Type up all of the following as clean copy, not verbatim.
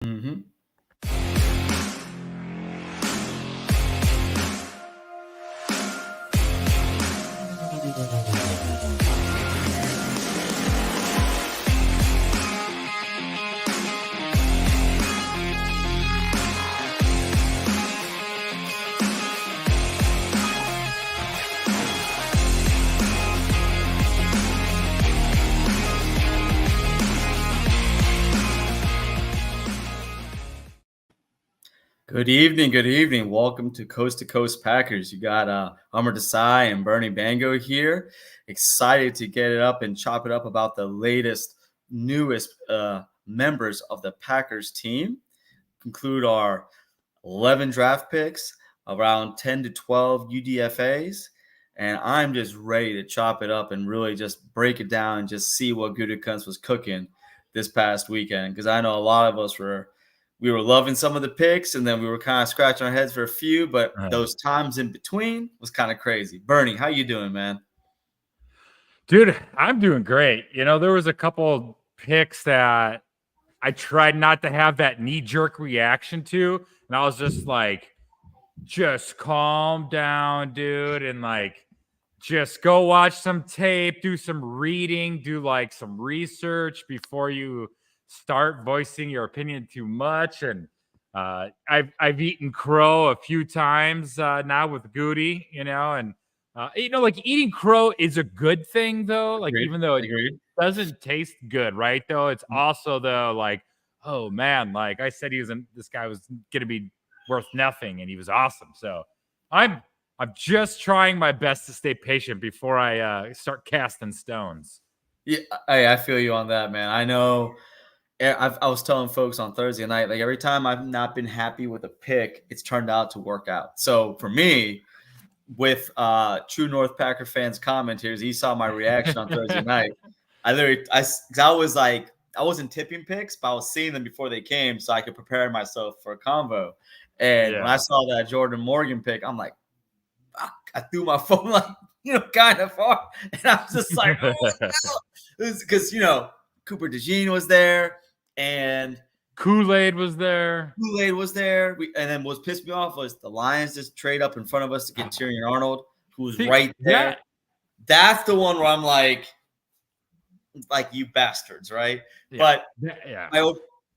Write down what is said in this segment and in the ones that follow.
Mm-hmm. Good evening. Good evening. Welcome to Coast Packers. You got Amar and Bernie Bango here. Excited to get it up and chop it up about the latest, newest members of the Packers team. Conclude our 11 draft picks, around 10 to 12 UDFAs. And I'm just ready to chop it up and really just break it down and just see what Gutekunst was cooking this past weekend. Because I know a lot of us we were loving some of the picks, and then we were kind of scratching our heads for a few, but those times in between was kind of crazy. Bernie, how you doing, man? Dude, I'm doing great. There was a couple picks that I tried not to have that knee-jerk reaction to, and I was just like, just calm down, dude, and just go watch some tape, do some reading, do some research before you start voicing your opinion too much. And I've eaten crow a few times now with Goody, and eating crow is a good thing though. Agreed. Even though it Agreed. doesn't taste good, right? Though it's also though oh man, I said this guy was gonna be worth nothing, and he was awesome. So I'm just trying my best to stay patient before I start casting stones. Yeah, I feel you on that, man. I know. I was telling folks on Thursday night, every time I've not been happy with a pick, it's turned out to work out. So for me, with True North Packer fans commenters, he saw my reaction on Thursday night. I was like, I wasn't tipping picks, but I was seeing them before they came so I could prepare myself for a convo. And when I saw that Jordan Morgan pick, I'm like, fuck, I threw my phone kind of far. And I was just like, oh, no. Because, Cooper DeJean was there. And Kool-Aid was there. And then what pissed me off was the Lions just trade up in front of us to get Tyrion Arnold, who was right there. Yeah. That's the one where I'm like you bastards, right? Yeah.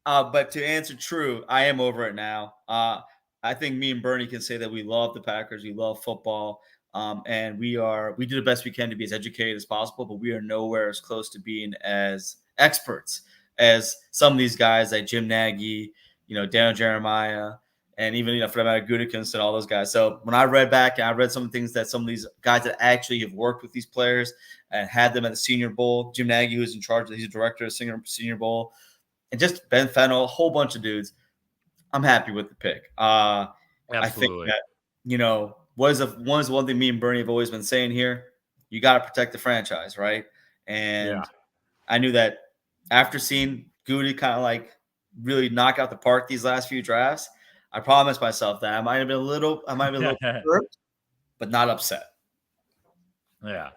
But to answer true, I am over it now. I think me and Bernie can say that we love the Packers, we love football, and we do the best we can to be as educated as possible, but we are nowhere as close to being as experts as some of these guys like Jim Nagy, Daniel Jeremiah, and even for that matter, Gutekunst and all those guys. So when I read back and I read some things that some of these guys that actually have worked with these players and had them at the Senior Bowl, Jim Nagy, who's in charge, he's a director of Senior Bowl, and just Ben Fennell, a whole bunch of dudes. I'm happy with the pick. Absolutely. I think that one thing me and Bernie have always been saying here: you got to protect the franchise, right? And I knew that after seeing Goody kind of really knock out the park these last few drafts, I promised myself that I might have been a little hurt, but not upset. Yeah.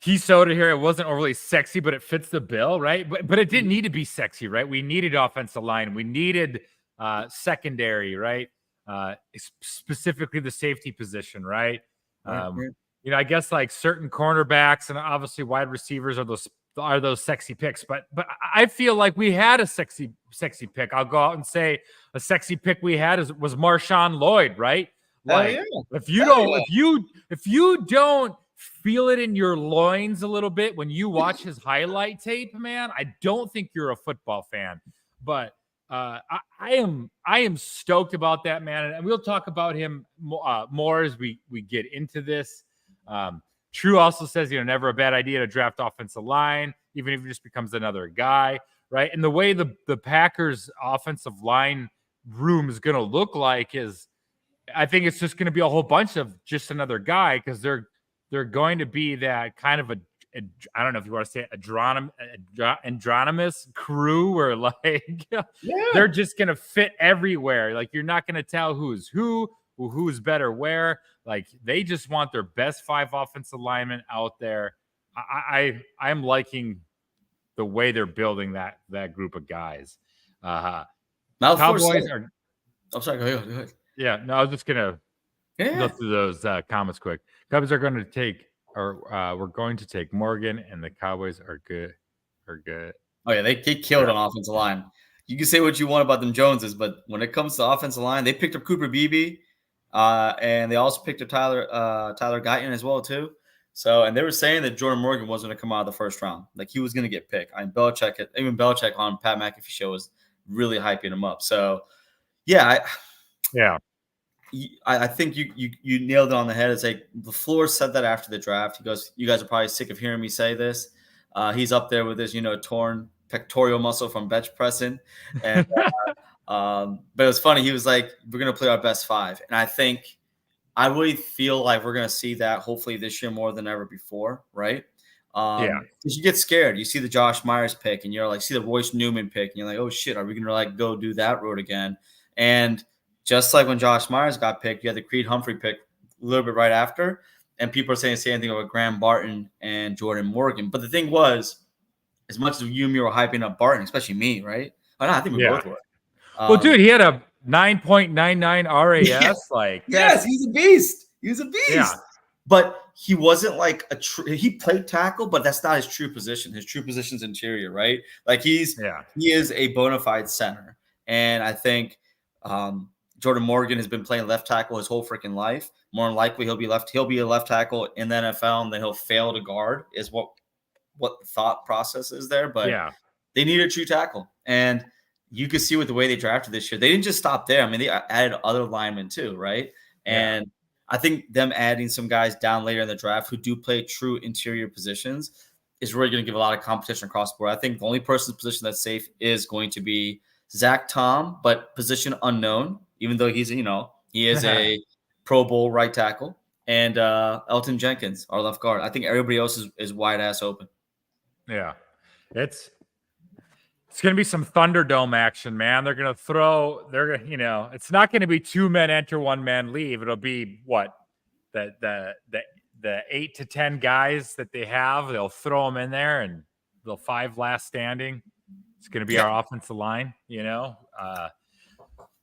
He soda here. It wasn't overly sexy, but it fits the bill, right? But it didn't need to be sexy, right? We needed offensive line. We needed secondary, right? Specifically the safety position, right? I guess certain cornerbacks and obviously wide receivers are those sexy picks, but I feel like we had a sexy pick. I'll go out and say a sexy pick we had was Marshawn Lloyd, right? If you don't feel it in your loins a little bit when you watch his highlight tape, man, I don't think you're a football fan. But I am stoked about that, man, and we'll talk about him more as we get into this. True also says, never a bad idea to draft offensive line, even if he just becomes another guy, right? And the way the Packers offensive line room is going to look like is, I think it's just going to be a whole bunch of just another guy, because they're going to be that kind of I don't know if you want to say androgynous crew where they're just going to fit everywhere. You're not going to tell who's who's better where. They just want their best 5 offensive linemen out there. I'm liking the way they're building that group of guys. Cowboys are. I'm sorry. Go ahead. Yeah, no, I was just gonna go through those comments quick. Cowboys are going to take, or we're going to take Morgan, and the Cowboys are good. Oh yeah, they killed on offensive line. You can say what you want about them Joneses, but when it comes to offensive line, they picked up Cooper Beebe, and they also picked up Tyler Guyton as well too. So, and they were saying that Jordan Morgan wasn't going to come out of the first round, like he was going to get picked. I mean, Belichick on Pat McAfee show was really hyping him up. So, yeah, I think you nailed it on the head. It's like LaFleur said that after the draft. He goes, "You guys are probably sick of hearing me say this." He's up there with his, torn pectoral muscle from bench pressing, and but it was funny. He was like, "We're gonna play our best 5," and I really feel like we're gonna see that hopefully this year more than ever before, right? Because you get scared. You see the Josh Myers pick, and you're like, see the Royce Newman pick, and you're like, "Oh shit, are we gonna like go do that road again?" And just like when Josh Myers got picked, you had the Creed Humphrey pick a little bit right after, and people are saying the same thing about Graham Barton and Jordan Morgan. But the thing was, as much as you and me were hyping up Barton, especially me, right? I think we both were. Well, dude, he had a 9.99 RAS. Yes, he's a beast. He's a beast. Yeah. But he wasn't like he played tackle, but that's not his true position. His true position's interior, right? Like he is a bona fide center. And I think Jordan Morgan has been playing left tackle his whole freaking life. More than likely he'll be a left tackle in the NFL, and then he'll fail to guard is what the thought process is there. But they need a true tackle. And you could see with the way they drafted this year, they didn't just stop there. I mean, they added other linemen too, right? And I think them adding some guys down later in the draft who do play true interior positions is really going to give a lot of competition across the board. I think the only person's position that's safe is going to be Zach Tom, but position unknown, even though he is a Pro Bowl right tackle, and Elton Jenkins, our left guard. I think everybody else is wide ass open. Yeah, it's going to be some Thunderdome action, man. They're going to throw. It's not going to be 2 men enter, 1 man leave. It'll be what the 8 to 10 guys that they have. They'll throw them in there, and the 5 last standing. It's going to be our offensive line,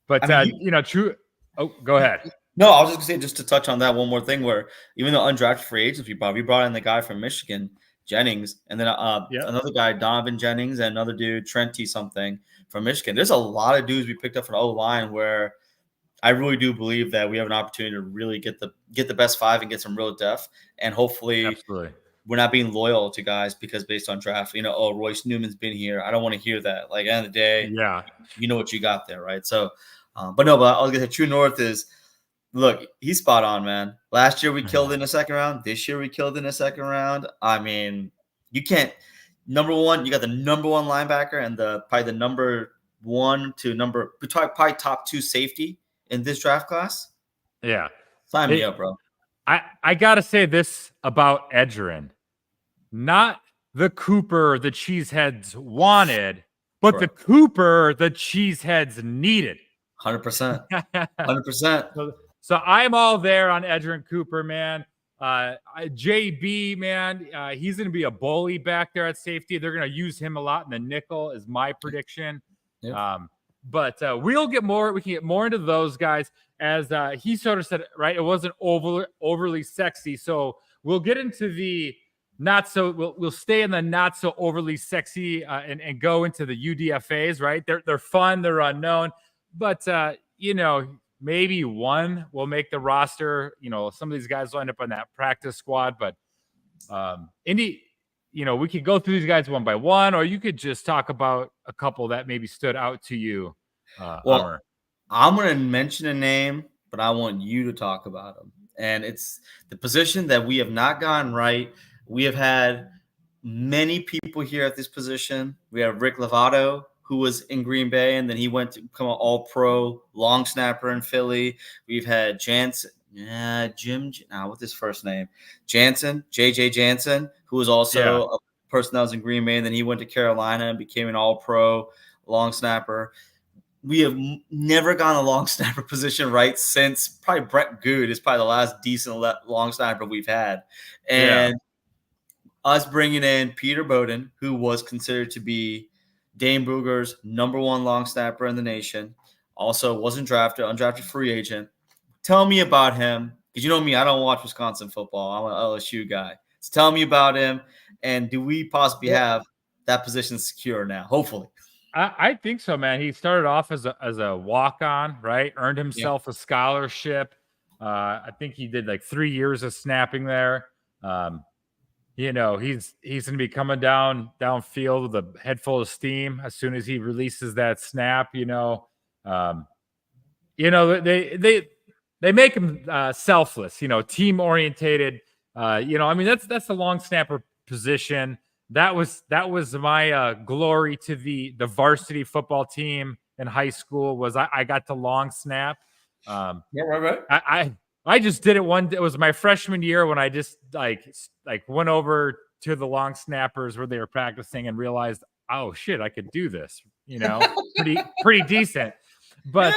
But true. Oh, go ahead. No, I was just going to say, just to touch on that one more thing, where even though undrafted free agents, we brought in the guy from Michigan, Jennings, and then another guy, Donovan Jennings, and another dude, Trenty something from Michigan. There's a lot of dudes we picked up for the O-line where I really do believe that we have an opportunity to really get the best 5 and get some real depth, and hopefully we're not being loyal to guys because based on draft, Royce Newman's been here. I don't want to hear that. Like, at the end of the day, you know what you got there, right? So, but I was going to say True North is, look, he's spot on, man. Last year we killed in the second round. This year we killed in the second round. I mean, you can't. Number one, you got the number 1 linebacker and probably the number 1 to probably top 2 safety in this draft class. Yeah, sign me up, bro. I gotta say this about Edgerrin. Not the Cooper the Cheeseheads wanted, but the Cooper the Cheeseheads needed. 100%. 100%. So I'm all there on Edgerrin Cooper, man. JB, man, he's going to be a bully back there at safety. They're going to use him a lot in the nickel, is my prediction. Yep. But we'll get more. We can get more into those guys, as he sort of said, right? It wasn't overly sexy. So we'll get into the not so. We'll stay in the not so overly sexy and go into the UDFAs. Right? They're fun. They're unknown, but maybe one will make the roster. Some of these guys will end up on that practice squad, but we could go through these guys one by one, or you could just talk about a couple that maybe stood out to you. Amar. I'm going to mention a name, but I want you to talk about them. And it's the position that we have not gotten right. We have had many people here at this position. We have Rick Lovato, who was in Green Bay, and then he went to become an all-pro long snapper in Philly. We've had Jansen, what's his first name? JJ Jansen, who was also a person that was in Green Bay, and then he went to Carolina and became an all-pro long snapper. We have never gotten a long snapper position right since probably Brett Good is probably the last decent long snapper we've had. And us bringing in Peter Bowden, who was considered to be Dane Brugler's #1 long snapper in the nation. Also wasn't drafted, undrafted free agent. Tell me about him, because you know me, I don't watch Wisconsin football. I'm an LSU guy. So tell me about him, and do we possibly have that position secure now? Hopefully. I think so, man. He started off as a walk-on, right? Earned himself a scholarship. I think he did like 3 years of snapping there. You know, he's going to be coming downfield with a head full of steam as soon as he releases that snap. They make him selfless. Team orientated. I mean that's the long snapper position. That was my glory to the varsity football team in high school. Was I got to long snap. Right. I just did it one day. It was my freshman year when I just like went over to the long snappers where they were practicing and realized, oh shit, I could do this. Pretty decent. But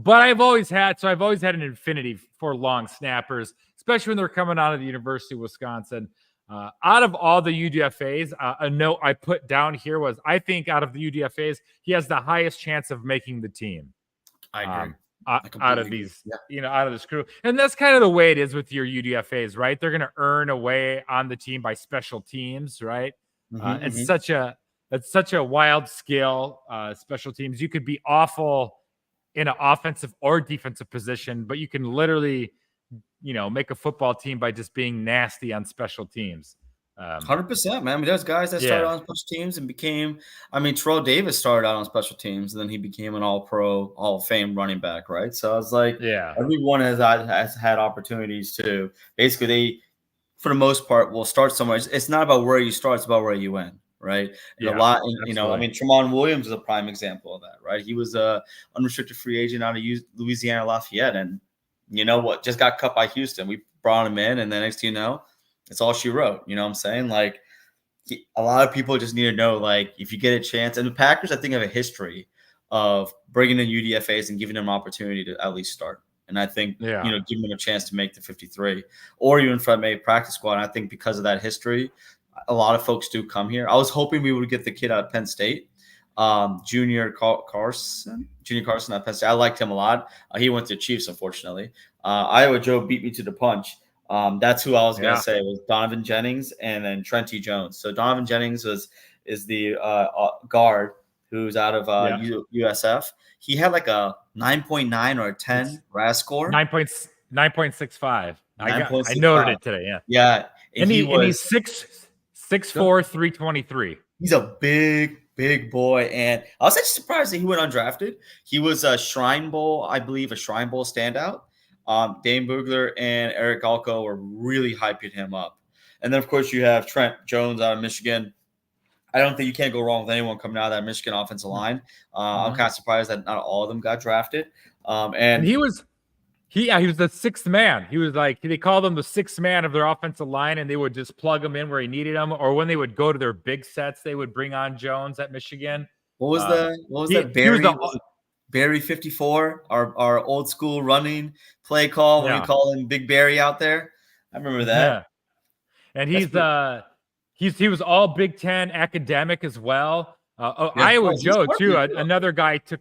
I've always had an affinity for long snappers, especially when they're coming out of the University of Wisconsin. Out of all the UDFAs, a note I put down here was I think out of the UDFAs, he has the highest chance of making the team. I agree. Out of these, out of this crew. And that's kind of the way it is with your UDFAs, right? They're going to earn a way on the team by special teams, right? It's such a wild skill, special teams. You could be awful in an offensive or defensive position, but you can literally, make a football team by just being nasty on special teams. 100%, man. I mean, there's guys that started on special teams and became. I mean, Terrell Davis started out on special teams, and then he became an All-Pro, Hall of Fame running back, right? So I was like, everyone has had opportunities to. Basically, they, for the most part, will start somewhere. It's not about where you start; it's about where you end, right? And a lot, I mean, Tramon Williams is a prime example of that, right? He was a unrestricted free agent out of Louisiana Lafayette, and you know what? Just got cut by Houston. We brought him in, and then next thing you know, it's all she wrote. You know what I'm saying? Like, a lot of people just need to know, like, if you get a chance, and the Packers, I think, have a history of bringing in UDFAs and giving them an opportunity to at least start. And I think, giving them a chance to make the 53 or even from a practice squad. And I think because of that history, a lot of folks do come here. I was hoping we would get the kid out of Penn State, Junior Carson at Penn State. I liked him a lot. He went to Chiefs, unfortunately. Iowa Joe beat me to the punch. That's who I was going to say was Donovan Jennings and then Trenty Jones. So Donovan Jennings is the guard who's out of USF. He had like a 9.9 or a 10 RAS score. 9.65. I 9.65. noted it today. Yeah. And he's 6'4", 323. He's a big boy. And I was actually surprised that he went undrafted. He was a Shrine Bowl, I believe, a Shrine Bowl standout. Dane Brugler and Eric Alco were really hyping him up. And then, of course, you have Trent Jones out of Michigan. I don't think you can't go wrong with anyone coming out of that Michigan offensive line. I'm kind of surprised that not all of them got drafted. And he was the sixth man. He was like, they called him the sixth man of their offensive line, and they would just plug him in where he needed him. Or when they would go to their big sets, they would bring on Jones at Michigan. What was that? Barry 54, our old school running play call when we call him Big Barry out there. I remember that. Yeah. And he was all Big Ten academic as well. Iowa Joe too. Another guy took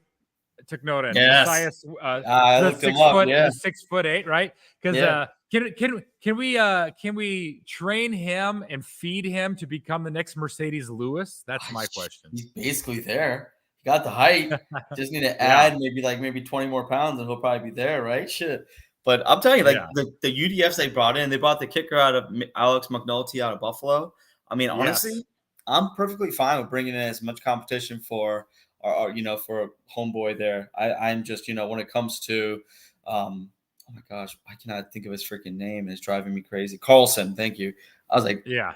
note of. Yes. I looked him up. 6'8", right? Because can we train him and feed him to become the next Mercedes Lewis? That's my question. He's basically there. He got the height. Just need to add maybe 20 more pounds, and he'll probably be there, right? Shit. But I'm telling you, the UDFs they brought the kicker out of Alex McNulty out of Buffalo. I mean, honestly, I'm perfectly fine with bringing in as much competition for our for homeboy there. I'm just, when it comes to, oh my gosh, I cannot think of his freaking name. It's driving me crazy. Carlson, thank you. I was like, I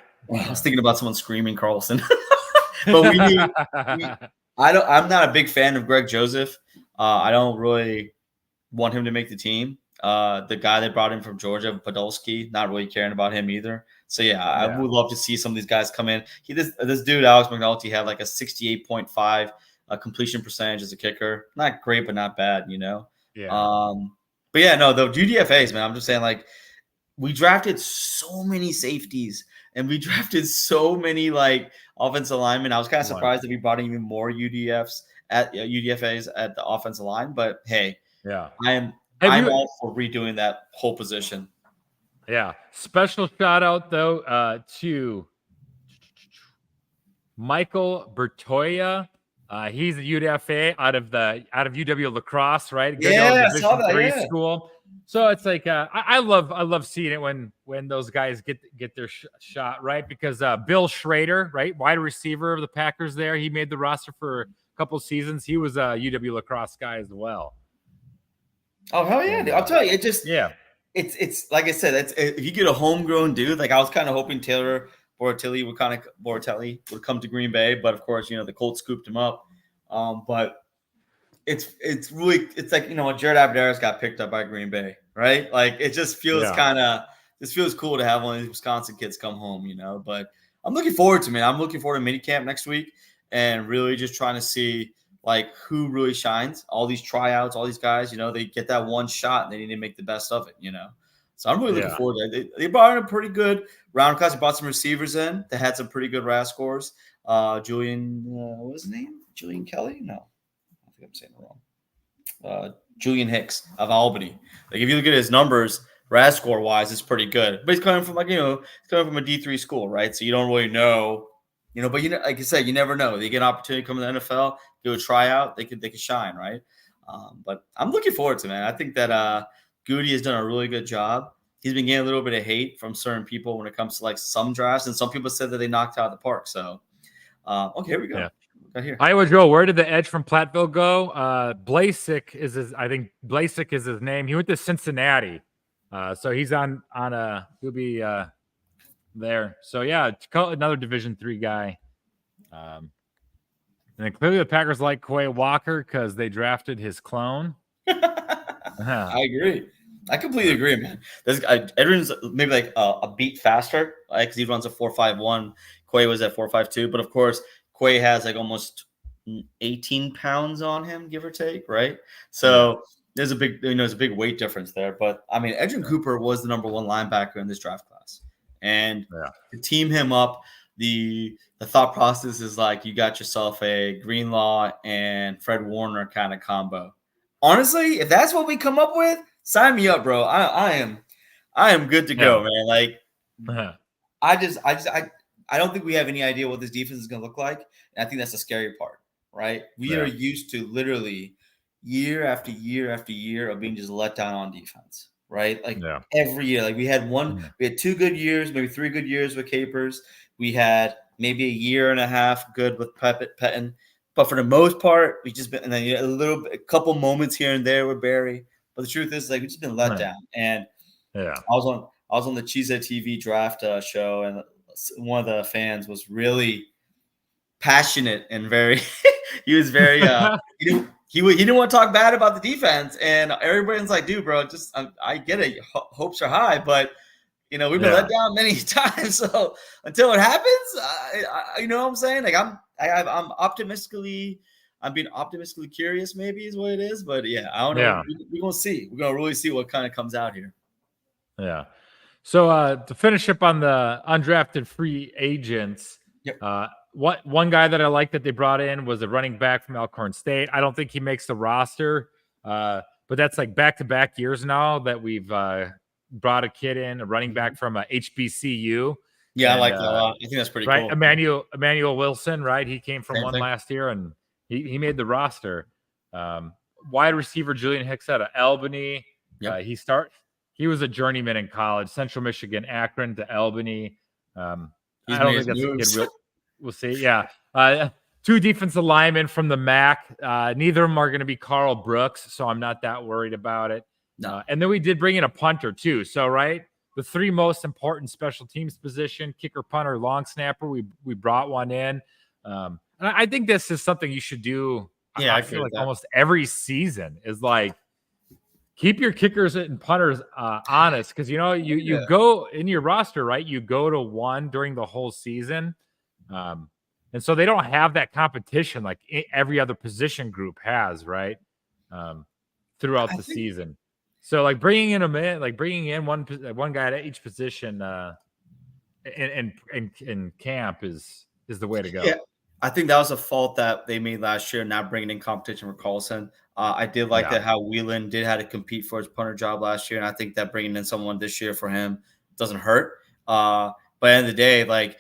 was thinking about someone screaming Carlson. But I'm not a big fan of Greg Joseph. I don't really want him to make the team. The guy they brought in from Georgia, Podolski, not really caring about him either. So I would love to see some of these guys come in. This dude, Alex McNulty, had like a 68.5 completion percentage as a kicker. Not great, but not bad, Yeah. But the UDFAs, man. I'm just saying, like, we drafted so many safeties and we drafted so many like offensive linemen. I was kind of surprised that we brought in even more UDFAs at the offensive line, but hey, yeah, I'm all for redoing that whole position. Yeah. Special shout out though to Michael Bertoya. He's a UDFA out of UW La Crosse, right? Good old Division III school. So it's like I love seeing it when those guys get their shot, right? Because Bill Schrader, right, wide receiver of the Packers, there, he made the roster for a couple seasons. He was a UW La Crosse guy as well. Oh hell yeah! I'll tell you, it's like I said, if you get a homegrown dude, like I was kind of hoping Taylor Boratelli would come to Green Bay, but of course, the Colts scooped him up. But it's like Jared Abder's got picked up by Green Bay, right? Like it just feels feels cool to have one of these Wisconsin kids come home, But I'm looking forward to I'm looking forward to minicamp next week and really just trying to see like who really shines. All these tryouts, all these guys, they get that one shot and they need to make the best of it, So I'm really looking forward to it. They brought in a pretty good round class. They brought some receivers in that had some pretty good RAS scores. Julian, what was his name? Julian Kelly? No, I think I'm saying it wrong. Julian Hicks of Albany. Like if you look at his numbers, RAS score wise, it's pretty good. But he's coming from he's coming from a D3 school, right? So you don't really know, But like you said, you never know. They get an opportunity to come to the NFL, do a tryout, they could shine, right? But I'm looking forward to it, man. I think that Goody has done a really good job. He's been getting a little bit of hate from certain people when it comes to like some drafts, and some people said that they knocked out the park. So, okay, here we go. Yeah. Here. Iowa Joe, where did the edge from Platteville go? Blasik is his name. He went to Cincinnati, so he's he'll be there. So yeah, another Division III guy. And then clearly the Packers like Quay Walker because they drafted his clone. I agree. I completely agree, man. This guy, Edwin's maybe like a beat faster, right? Because he runs a 4.51. Quay was at 4.52, but of course, Quay has like almost 18 pounds on him, give or take, right? So there's a big weight difference there. But I mean, Edwin Cooper was the number one linebacker in this draft class, and to team him up, the thought process is like you got yourself a Greenlaw and Fred Warner kind of combo. Honestly, if that's what we come up with, sign me up, bro. I am good to go, man. Like, I don't think we have any idea what this defense is going to look like, and I think that's the scary part, right? We are used to literally year after year after year of being just let down on defense, right? Like every year, like we had 2 good years, maybe 3 good years with Capers. We had maybe a year and a half good with Pettin. But for the most part, we just been, and then a couple moments here and there with Barry. But the truth is, like, we've just been let down. And I was on the Cheesehead TV draft show, and one of the fans was really passionate and very. He was very. He didn't want to talk bad about the defense, and everybody's like, "Dude, bro, just I get it. Hopes are high, but." We've been let down many times. So until it happens, you know what I'm saying? Like I'm being optimistically curious, maybe is what it is. But yeah, I don't know. We're gonna see. We're gonna really see what kind of comes out here. Yeah. So to finish up on the undrafted free agents, one guy that I like that they brought in was a running back from Elkhorn State. I don't think he makes the roster, but that's like back-to-back years now that we've brought a kid in, a running back from HBCU. Yeah, I like that a lot. I think that's pretty cool. Emmanuel Wilson, right? He came from last year, and he made the roster. Wide receiver Julian Hicks out of Albany. Yep. He was a journeyman in college, Central Michigan, Akron to Albany. I don't think that's a kid. We'll see. Yeah. 2 defensive linemen from the MAC. Neither of them are going to be Carl Brooks, so I'm not that worried about it. No. And then we did bring in a punter too. So, right, the 3 most important special teams position, kicker, punter, long snapper, we brought one in. And I think this is something you should do. Yeah, I feel like almost every season is like keep your kickers and punters honest, because you go in your roster, right? You go to 1 during the whole season. And so they don't have that competition like every other position group has, right? Throughout the season. So like bringing in one guy at each position in camp is is the way to go. Yeah, I think that was a fault that they made last year, not bringing in competition for Carlson. I did like Yeah. that how Whelan did have to compete for his punter job last year, and I think that bringing in someone this year for him doesn't hurt. But at the end of the day, like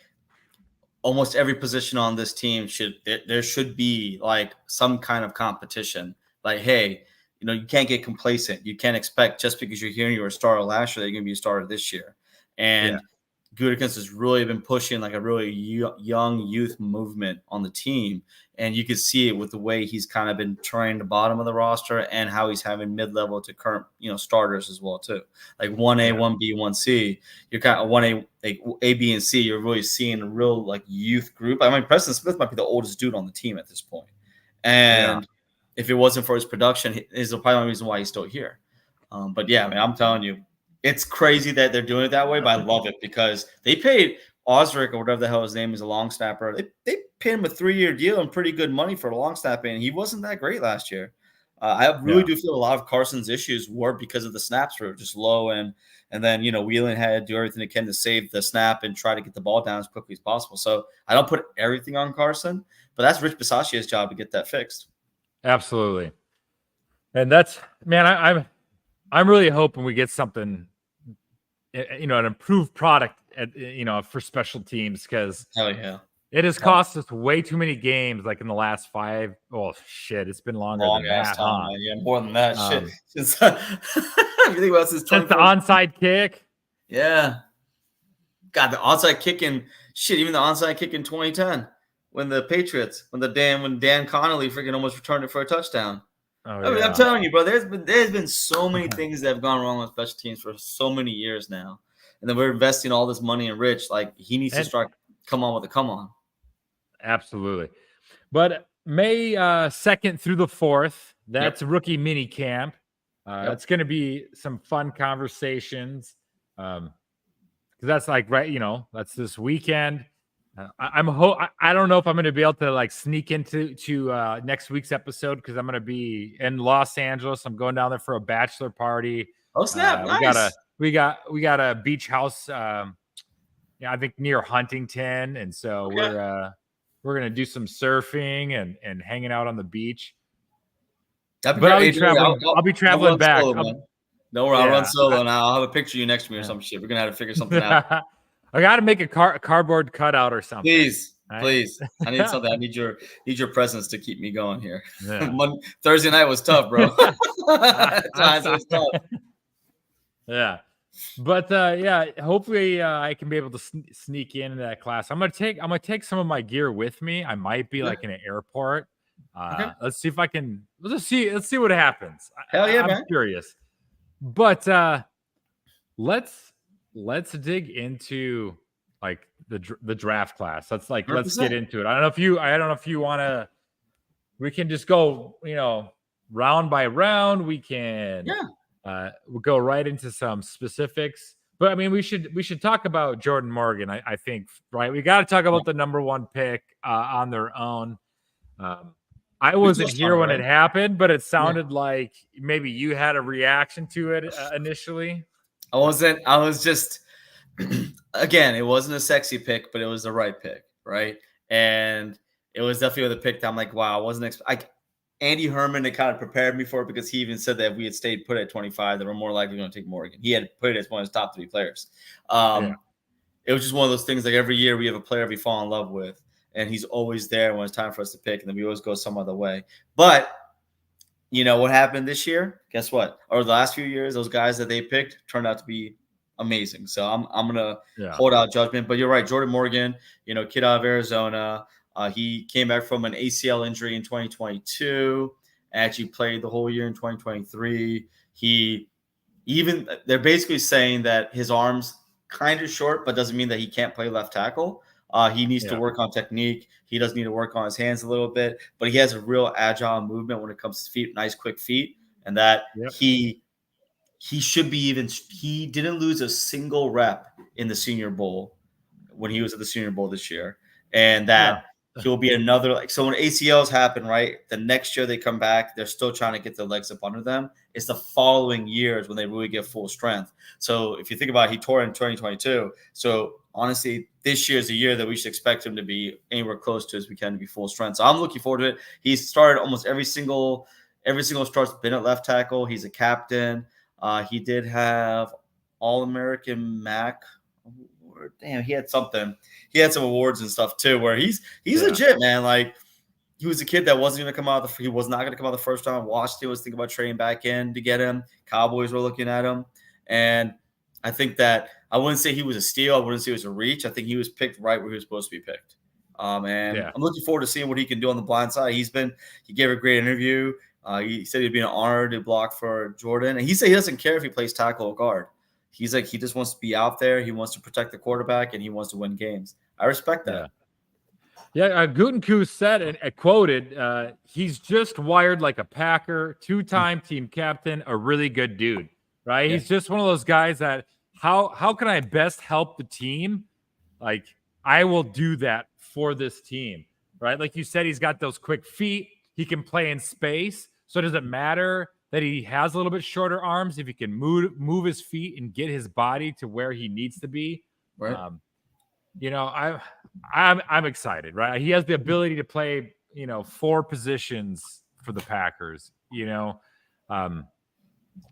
almost every position on this team there should be like some kind of competition. Like, hey, you can't get complacent. You can't expect just because you're here and you were a starter last year that you're going to be a starter this year. Yeah. And Gutekunst has really been pushing like a really young youth movement on the team. And you can see it with the way he's kind of been trying the bottom of the roster and how he's having mid-level to current, starters as well too. Like 1A, 1B, 1C. You're kind of 1A, like A, B, and C. You're really seeing a real like youth group. I mean, Preston Smith might be the oldest dude on the team at this point. And if it wasn't for his production, is the probably reason why he's still here. But yeah, man, I'm telling you, it's crazy that they're doing it that way, but I love it because they paid Osric or whatever the hell his name is, a long snapper. They paid him a 3-year deal and pretty good money for a long snapper, and he wasn't that great last year. I really do feel a lot of Carson's issues were because of the snaps were just low, and then Whelan had to do everything he can to save the snap and try to get the ball down as quickly as possible. So I don't put everything on Carson, but that's Rich Bisaccia's job to get that fixed. Absolutely, and that's I'm really hoping we get something, an improved product for special teams, because hell yeah, it has cost us way too many games, like in the last 5. Oh shit, it's been longer than that, time, huh? Yeah, more than that. Shit. Since you think about since the onside kick. Yeah. God, the onside kick in even the onside kick in 2010 when Dan Connolly freaking almost returned it for a touchdown. I'm telling you, bro, there's been so many things that have gone wrong with special teams for so many years now. And then we're investing all this money in Rich. Like, he needs to start come on. Absolutely. But May 2nd through the 4th, that's rookie mini camp. It's going to be some fun conversations. Because that's like, that's this weekend. I don't know if I'm going to be able to like sneak into next week's episode, because I'm going to be in Los Angeles. I'm going down there for a bachelor party. Oh snap! Nice. We got a beach house. I think near Huntington, and so we're gonna do some surfing and hanging out on the beach. But I'll be traveling back. No, I'll run solo, and I'll have a picture of you next to me or some shit. We're gonna have to figure something out. I got to make a cardboard cutout or something. Please. I need something. I need your presence to keep me going here. Thursday night was tough, bro. Times it was tough. Yeah, but hopefully I can be able to sneak into that class. I'm gonna take some of my gear with me. I might be like in an airport. Let's see if I can. Let's see what happens. Hell yeah, I'm man. curious. But let's dig into like the draft class. Let's 100%. Get into it. I don't know if you want to. We can just go, round by round. We can. We'll go right into some specifics. But I mean, we should talk about Jordan Morgan. I think, right? We got to talk about the number 1 pick on their own. I wasn't here when it happened, but it sounded like maybe you had a reaction to it initially. I wasn't. I was just, again, it wasn't a sexy pick, but it was the right pick, right? And it was definitely the pick that I'm like, wow, I wasn't Andy Herman had kind of prepared me for it, because he even said that if we had stayed put at 25, they were more likely going to take Morgan. He had put it as one of his top 3 players. It was just one of those things, like every year we have a player we fall in love with, and he's always there when it's time for us to pick, and then we always go some other way. But what happened this year? Guess what? Over the last few years, those guys that they picked turned out to be amazing. So I'm gonna hold out judgment. But you're right, Jordan Morgan, kid out of Arizona. He came back from an ACL injury in 2022. Actually played the whole year in 2023. They're basically saying that his arm's kind of short, but doesn't mean that he can't play left tackle. He needs to work on technique. He does need to work on his hands a little bit, but he has a real agile movement when it comes to feet, nice quick feet, and that he should be he didn't lose a single rep in the Senior Bowl when he was at the Senior Bowl this year, and that he'll be another so when ACLs happen, right, the next year they come back, they're still trying to get their legs up under them. It's the following years when they really get full strength. So if you think about it, he tore in 2022. So honestly, this year is a year that we should expect him to be anywhere close to as we can to be full strength. So I'm looking forward to it. He's started almost every single start's been at left tackle. He's a captain. He did have All-American MAC. Damn, he had something. He had some awards and stuff too. Where he's legit, man. Like he was a kid that wasn't going to come out. He was not going to come out the first round. Washington was thinking about trading back in to get him. Cowboys were looking at him, and I think that I wouldn't say he was a steal. I wouldn't say it was a reach. I think he was picked right where he was supposed to be picked. I'm looking forward to seeing what he can do on the blind side. He gave a great interview. He said it'd be an honor to block for Jordan, and he said he doesn't care if he plays tackle or guard. He's like, he just wants to be out there. He wants to protect the quarterback, and he wants to win games. I respect that. Yeah, Gutekunst said, and I quoted, he's just wired like a Packer, 2-time team captain, a really good dude, right? Yeah. He's just one of those guys that, how can I best help the team? Like, I will do that for this team, right? Like you said, he's got those quick feet. He can play in space. So does it matter that he has a little bit shorter arms if he can move his feet and get his body to where he needs to be? Right. I'm excited, right? He has the ability to play, 4 positions for the Packers,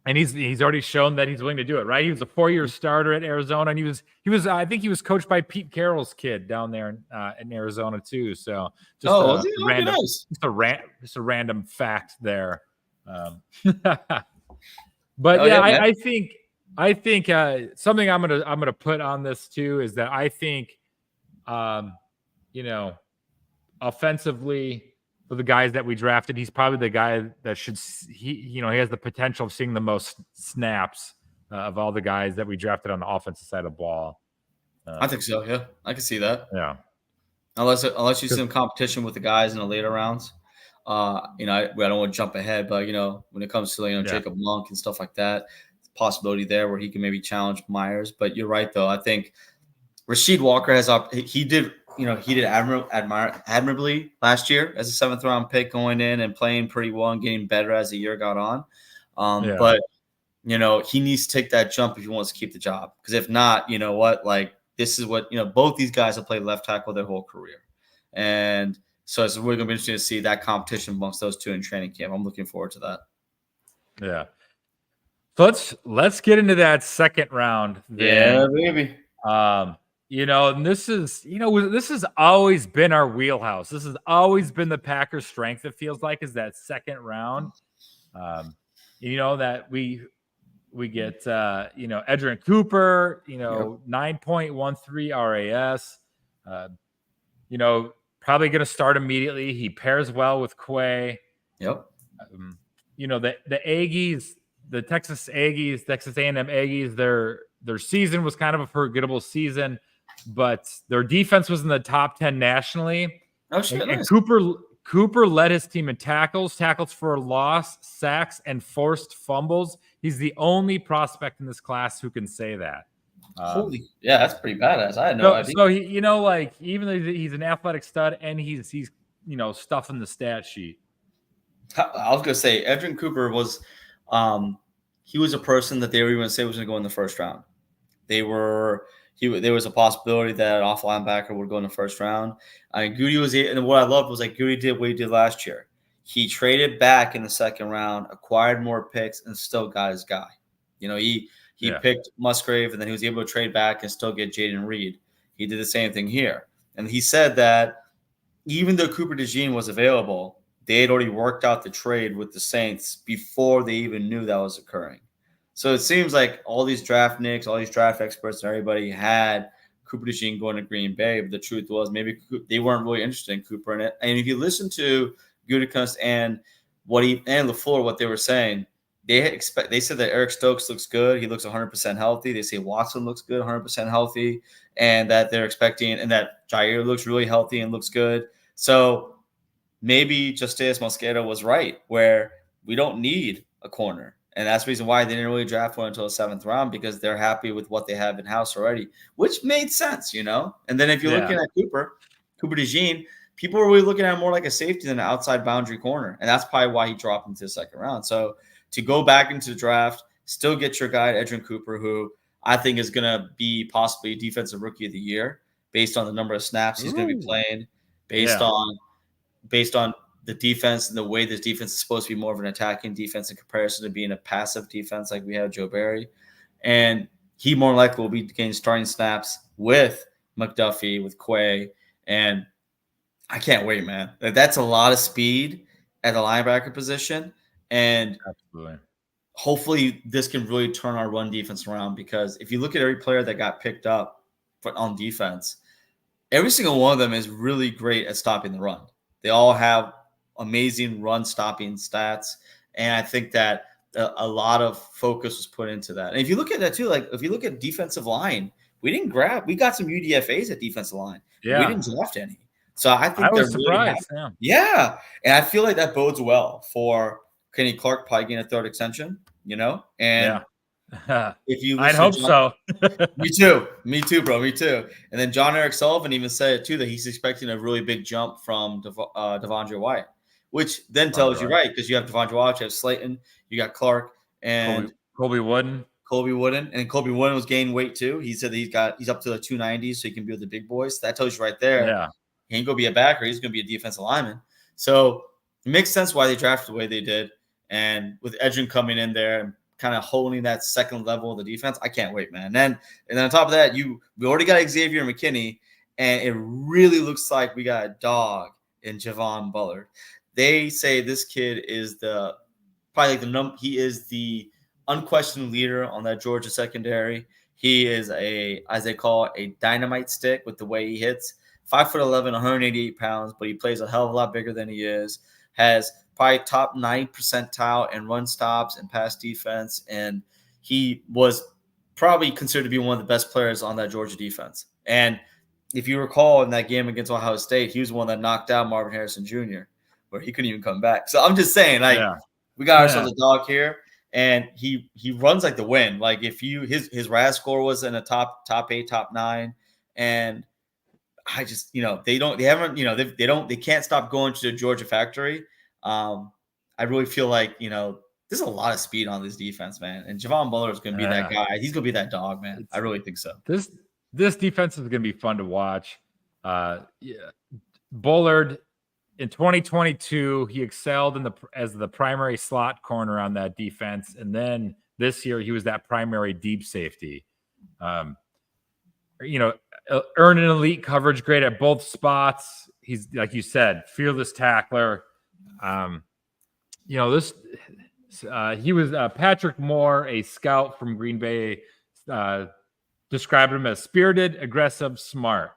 and he's already shown that he's willing to do it, right? He was a 4-year starter at Arizona, and he was I think he was coached by Pete Carroll's kid down there in Arizona too. So just a random fact there. But I think something I'm gonna put on this too is that I think, offensively for the guys that we drafted, he's probably the guy that he has the potential of seeing the most snaps of all the guys that we drafted on the offensive side of the ball. I think so. Yeah, I can see that. Yeah. Unless you see some competition with the guys in the later rounds. I don't want to jump ahead, but when it comes to Jacob Monk and stuff like that, possibility there where he can maybe challenge Myers. But you're right though. I think Rasheed Walker he did admirably last year as a 7th round pick, going in and playing pretty well and getting better as the year got on. But he needs to take that jump if he wants to keep the job. Because if not, this is what both these guys have played left tackle their whole career, and so it's really going to be interesting to see that competition amongst those two in training camp. I'm looking forward to that. Yeah. So let's get into that second round. Yeah, baby. And this has always been our wheelhouse. This has always been the Packers' strength. It feels like is that second round. That we get Edrin Cooper. 9.13 RAS. Probably going to start immediately. He pairs well with Quay. Yep. The Aggies, the Texas A&M Aggies, their season was kind of a forgettable season, but their defense was in the top 10 nationally. Oh shit! And Cooper led his team in tackles for a loss, sacks, and forced fumbles. He's the only prospect in this class who can say that. That's pretty badass. I had no idea. So he, even though he's an athletic stud and he's stuffing the stat sheet. I was gonna say Edrin Cooper was, he was a person that they were going to say was going to go in the first round. There was a possibility that off linebacker would go in the first round. Goody and what I loved was Goody did what he did last year. He traded back in the second round, acquired more picks, and still got his guy. He picked Musgrave, and then he was able to trade back and still get Jaden Reed. He did the same thing here. And he said that even though Cooper DeJean was available, they had already worked out the trade with the Saints before they even knew that was occurring. So it seems like all these draft nicks, all these draft experts, and everybody had Cooper DeJean going to Green Bay. But the truth was maybe they weren't really interested in Cooper in it. And if you listen to Gutekunst and LaFleur, what they were saying, they said that Eric Stokes looks good. He looks 100% healthy. They say Watson looks good, 100% healthy, and that they're expecting, and that Jair looks really healthy and looks good. So maybe Justice Mosqueda was right, where we don't need a corner. And that's the reason why they didn't really draft one until the 7th round, because they're happy with what they have in-house already, which made sense, And then if you're looking at Cooper DeJean, people are really looking at him more like a safety than an outside boundary corner. And that's probably why he dropped into the second round. So to go back into the draft, still get your guy, Edrin Cooper, who I think is going to be possibly Defensive Rookie of the Year based on the number of snaps he's going to be playing, based on the defense and the way this defense is supposed to be more of an attacking defense in comparison to being a passive defense like we have Joe Barry. And he more likely will be getting starting snaps with McDuffie, with Quay. And I can't wait, man. That's a lot of speed at the linebacker position. And absolutely, hopefully this can really turn our run defense around, because if you look at every player that got picked up on defense, every single one of them is really great at stopping the run. They all have amazing run stopping stats. And I think that a lot of focus was put into that. And if you look at that too, like if you look at defensive line, we got some UDFAs at defensive line. Yeah. We didn't draft any. So I think I was surprised. Really yeah. And I feel like that bodes well for Kenny Clark probably getting a third extension, and if you I'd hope so. Me too, bro. Me too. And then John Eric Sullivan even said too that he's expecting a really big jump from Devondre White, which then tells you right, because you have Devondre White, you have Slayton, you got Clark, and Colby Wooden, and Colby Wooden was gaining weight too. He said that he's up to the 290s, so he can be with the big boys. That tells you right there. Yeah, he ain't gonna be a backer. He's gonna be a defensive lineman. So it makes sense why they drafted the way they did. And with Edgerrin coming in there and kind of holding that second level of the defense, I can't wait, man. And then on top of that, we already got Xavier McKinney, and it really looks like we got a dog in Javon Bullard. They say this kid is he is the unquestioned leader on that Georgia secondary. He is as they call it, a dynamite stick with the way he hits. 5'11", 188 pounds, but he plays a hell of a lot bigger than he is. Has probably top 9 percentile in run stops and pass defense, and he was probably considered to be one of the best players on that Georgia defense. And if you recall in that game against Ohio State, he was the one that knocked out Marvin Harrison Jr., where he couldn't even come back. So I'm just saying, we got ourselves a dog here, and he runs like the wind. Like if his RAS score was in a top 8, top 9, and I just, they can't stop going to the Georgia factory. I really feel like, there's a lot of speed on this defense, man. And Javon Bullard is going to be that guy. He's going to be that dog, man. I really think so. This defense is going to be fun to watch. Bullard in 2022, he excelled as the primary slot corner on that defense. And then this year he was that primary deep safety. Earned an elite coverage grade at both spots. He's, like you said, fearless tackler. He was Patrick Moore, a scout from Green Bay, described him as spirited, aggressive, smart.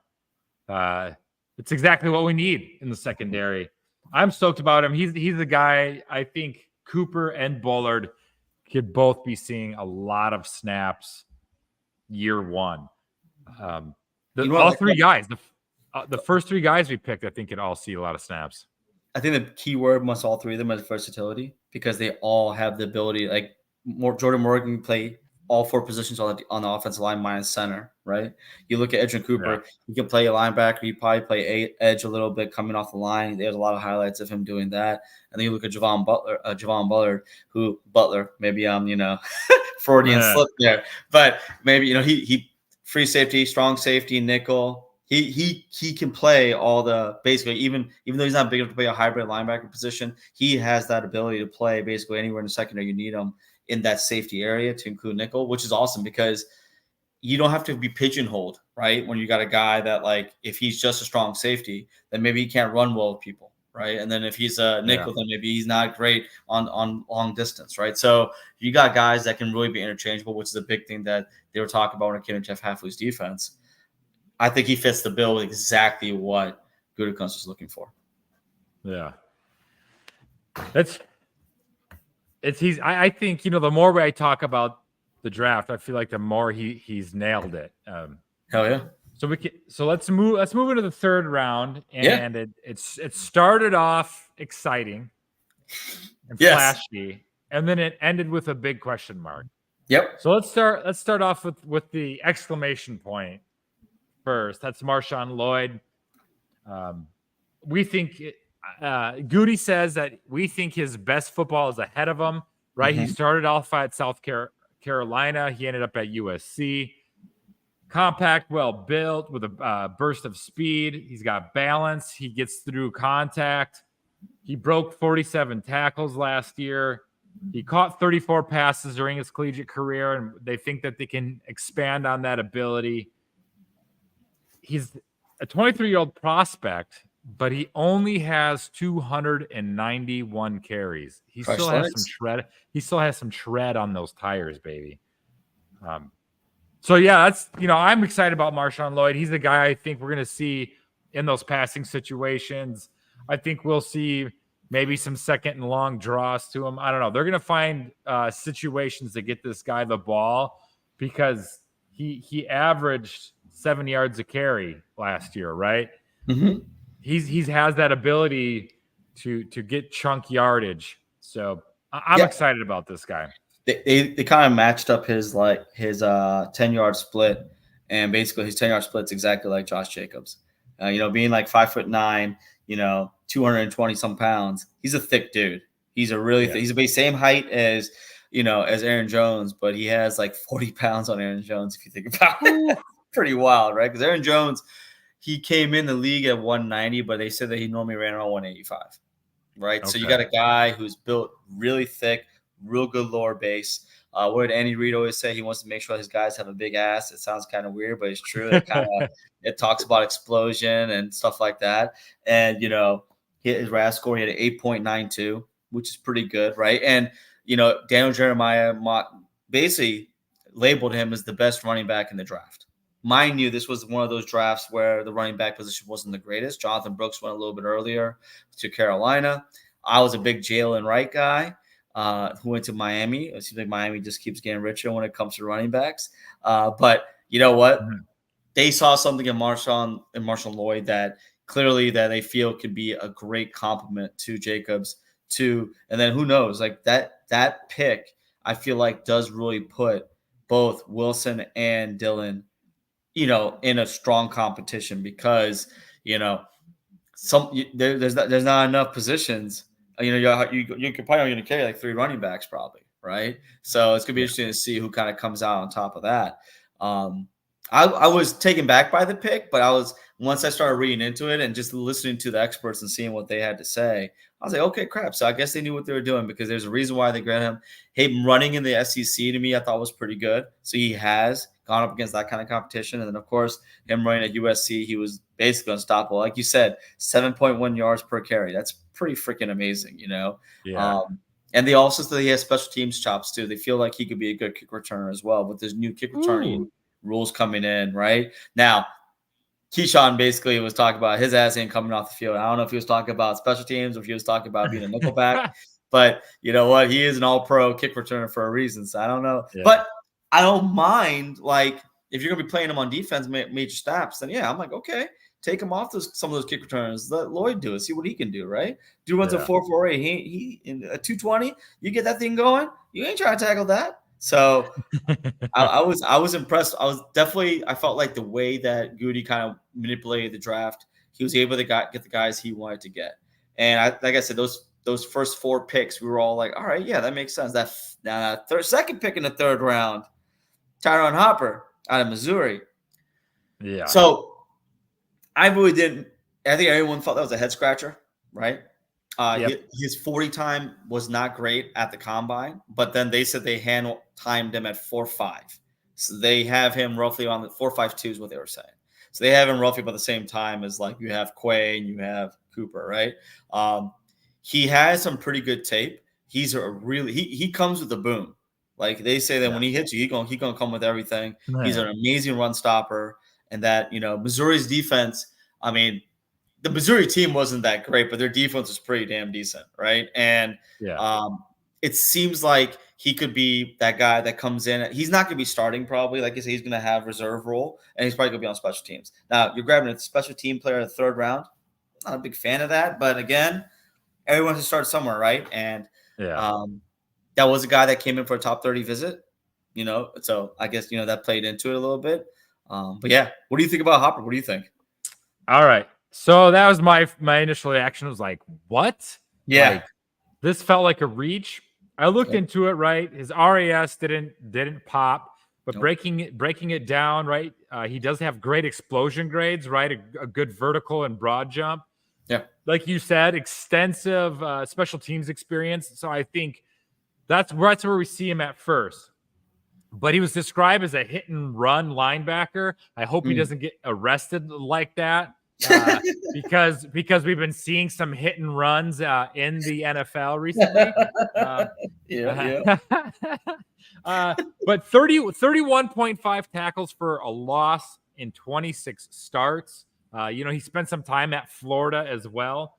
It's exactly what we need in the secondary. I'm stoked about him. He's a guy I think Cooper and Bullard could both be seeing a lot of snaps year one. All three guys, the first three guys we picked, I think could all see a lot of snaps. I think the key word amongst all three of them is versatility, because they all have the ability. Like Jordan Morgan can play all four positions on the offensive line minus center, right? You look at Edgerrin Cooper, he can play a linebacker. He probably play edge a little bit coming off the line. There's a lot of highlights of him doing that. And then you look at Javon Bullard, maybe I'm, Freudian slip there, but maybe, he free safety, strong safety, nickel. He can play all the basically, even though he's not big enough to play a hybrid linebacker position, he has that ability to play basically anywhere in the secondary you need him in that safety area, to include nickel, which is awesome because you don't have to be pigeonholed, right? When you got a guy that, like, if he's just a strong safety, then maybe he can't run well with people, right? And then if he's a nickel, then maybe he's not great on long distance, right? So you got guys that can really be interchangeable, which is a big thing that they were talking about when it came to Jeff Hafley's defense. I think he fits the bill with exactly what Gutekunst is looking for. Yeah. I think, the more I talk about the draft, I feel like the more he's nailed it. Hell yeah. So let's move into the third round. And it started off exciting and flashy, and then it ended with a big question mark. Yep. So let's start off with the exclamation point first. That's Marshawn Lloyd. We think Goody says that we think his best football is ahead of him, right? Mm-hmm. He started off at South Carolina. He ended up at USC. Compact, well built with a burst of speed. He's got balance. He gets through contact. He broke 47 tackles last year. He caught 34 passes during his collegiate career, and they think that they can expand on that ability. He's a 23-year-old prospect, but he only has 291 carries. He still has some tread. He still has some tread on those tires, baby. So yeah, that's, I'm excited about Marshawn Lloyd. He's the guy I think we're going to see in those passing situations. I think we'll see maybe some second and long draws to him. I don't know. They're going to find situations to get this guy the ball, because he averaged 7 yards a carry last year, right? Mm-hmm. He's has that ability to get chunk yardage. So I'm excited about this guy. They kind of matched up his 10-yard split, and basically his 10-yard split's exactly like Josh Jacobs. Being like 5'9", 220 some pounds. He's a thick dude. He's a really he's the same height as Aaron Jones, but he has like 40 pounds on Aaron Jones if you think about it. Pretty wild, right? Because Aaron Jones, he came in the league at 190, but they said that he normally ran around 185, right? Okay. So you got a guy who's built really thick, real good lower base. What did Andy Reid always say? He wants to make sure his guys have a big ass. It sounds kind of weird, but it's true. It talks about explosion and stuff like that. And his RAS score, he had an 8.92, which is pretty good, right? And Daniel Jeremiah basically labeled him as the best running back in the draft. Mind you, this was one of those drafts where the running back position wasn't the greatest. Jonathan Brooks went a little bit earlier to Carolina. I was a big Jalen Wright guy. Who went to Miami. It seems like Miami just keeps getting richer when it comes to running backs. But you know what? Mm-hmm. They saw something in Marshawn Lloyd that clearly that they feel could be a great compliment to Jacobs and then who knows, like that pick, I feel like does really put both Wilson and Dylan, in a strong competition, because, there's not enough positions. You could probably going to carry like 3 running backs probably, right? So it's going to be interesting to see who kind of comes out on top of that. I was taken back by the pick, but once I started reading into it and just listening to the experts and seeing what they had to say, I was like, okay, crap. So I guess they knew what they were doing, because there's a reason why they granted him. Him running in the SEC to me, I thought was pretty good. So he has gone up against that kind of competition. And then, of course, him running at USC, he was basically unstoppable. Like you said, 7.1 yards per carry. That's pretty freaking amazing, Yeah. And they also said he has special teams chops too. They feel like he could be a good kick returner as well with this new kick returning rules coming in right now. Keyshawn basically was talking about his ass ain't coming off the field. I don't know if he was talking about special teams or if he was talking about being a nickelback, but you know what? He is an all-pro kick returner for a reason. So I don't know, but I don't mind. Like if you're gonna be playing him on defense, major snaps, then I'm like, okay, take him off some of those kick returners. Let Lloyd do it. See what he can do. Right? Dude runs a 4.48. He in a 220. You get that thing going. You ain't trying to tackle that. So I was impressed. I felt like the way that Goody kind of manipulated the draft, he was able to get the guys he wanted to get. And like I said, those first 4 picks, we were all like, all right, yeah, that makes sense. That second pick in the 3rd round, Tyron Hopper out of Missouri. Yeah. So I really didn't. I think everyone thought that was a head scratcher, right? His 40 time was not great at the combine, but then they said they hand timed him at 4.5. So they have him roughly on the 4.52 is what they were saying. So they have him roughly about the same time as like you have Quay and you have Cooper, right? He has some pretty good tape. He's he comes with a boom. Like they say that when he hits you, he's gonna come with everything. Man. He's an amazing run stopper, and that Missouri's defense. I mean, the Missouri team wasn't that great, but their defense was pretty damn decent, right? And it seems like he could be that guy that comes in. He's not going to be starting probably. Like I said, he's going to have reserve role, and he's probably going to be on special teams. Now, you're grabbing a special team player in the 3rd round. Not a big fan of that, but again, everyone has to start somewhere, right? And that was a guy that came in for a top 30 visit, So I guess, that played into it a little bit. But yeah, what do you think about Hopper? What do you think? All right. So that was my initial reaction. Was like, what? Yeah. Like, this felt like a reach. I looked into it, right? His RAS didn't pop, but Nope. breaking it down, right? He does have great explosion grades, right? A good vertical and broad jump. Yeah. Like you said, extensive special teams experience. So I think that's where we see him at first. But he was described as a hit and run linebacker. I hope he doesn't get arrested like that. Because we've been seeing some hit and runs in the NFL recently. But 31.5 tackles for a loss in 26 starts. He spent some time at Florida as well.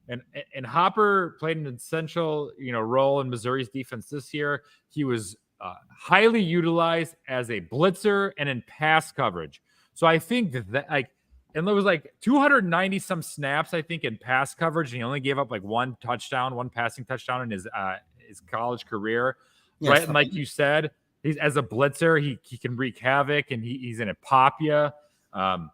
And Hopper played an essential, role in Missouri's defense this year. He was highly utilized as a blitzer and in pass coverage. So I think that and there was 290 some snaps, I think, in pass coverage, and he only gave up one passing touchdown in his college career, right? And like you said, he's as a blitzer, he can wreak havoc, and he's in a pop you. And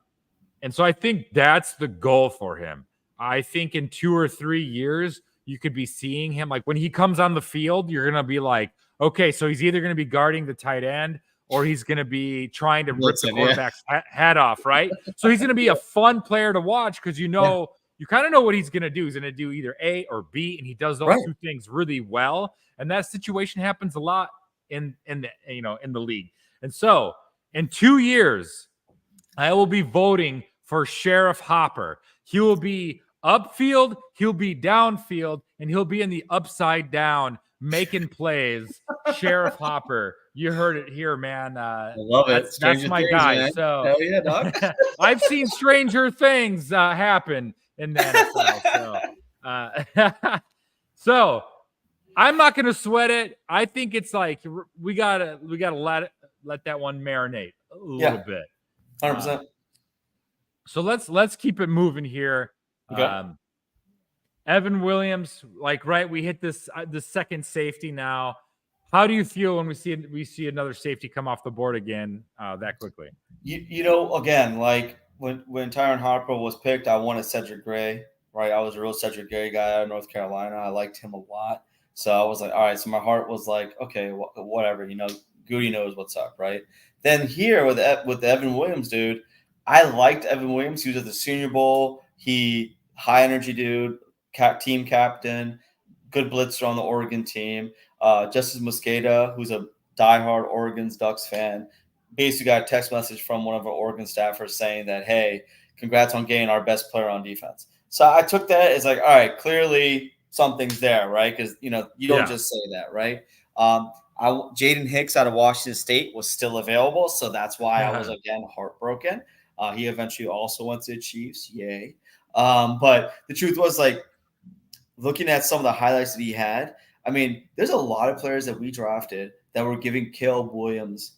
so I think that's the goal for him. I think in 2 or 3 years, you could be seeing him when he comes on the field, you're gonna be like, okay, so he's either gonna be guarding the tight end or he's going to be trying to rip the quarterback's head off, right? So he's going to be a fun player to watch because you kind of know what he's going to do. He's going to do either A or B, and he does those two things really well. And that situation happens a lot in the league. And so in 2 years, I will be voting for Sheriff Hopper. He will be upfield, he'll be downfield, and he'll be in the upside down making plays. Sheriff Hopper. You heard it here, man. I love it. That's my guy. Man. So hell yeah, dog. I've seen stranger things happen in the NFL. So I'm not going to sweat it. I think it's we gotta let that one marinate a little bit. 100%. So let's keep it moving here. Okay. Evan Williams, we hit this the second safety now. How do you feel when we see another safety come off the board again that quickly? Again, when Tyron Harper was picked, I wanted Cedric Gray, right? I was a real Cedric Gray guy out of North Carolina. I liked him a lot. So I was like, all right. So my heart was like, okay, whatever. Goody knows what's up, right? Then here with Evan Williams, dude, I liked Evan Williams. He was at the Senior Bowl. He high energy dude, team captain, good blitzer on the Oregon team. Justice Mosqueda, who's a diehard Oregon's Ducks fan, basically got a text message from one of our Oregon staffers saying that, hey, congrats on getting our best player on defense. So I took that as all right, clearly something's there, right? Because, you don't just say that, right? Jaden Hicks out of Washington State was still available, so that's why I was, again, heartbroken. He eventually also went to the Chiefs. Yay. But the truth was, looking at some of the highlights that he had, I mean, there's a lot of players that we drafted that were giving Caleb Williams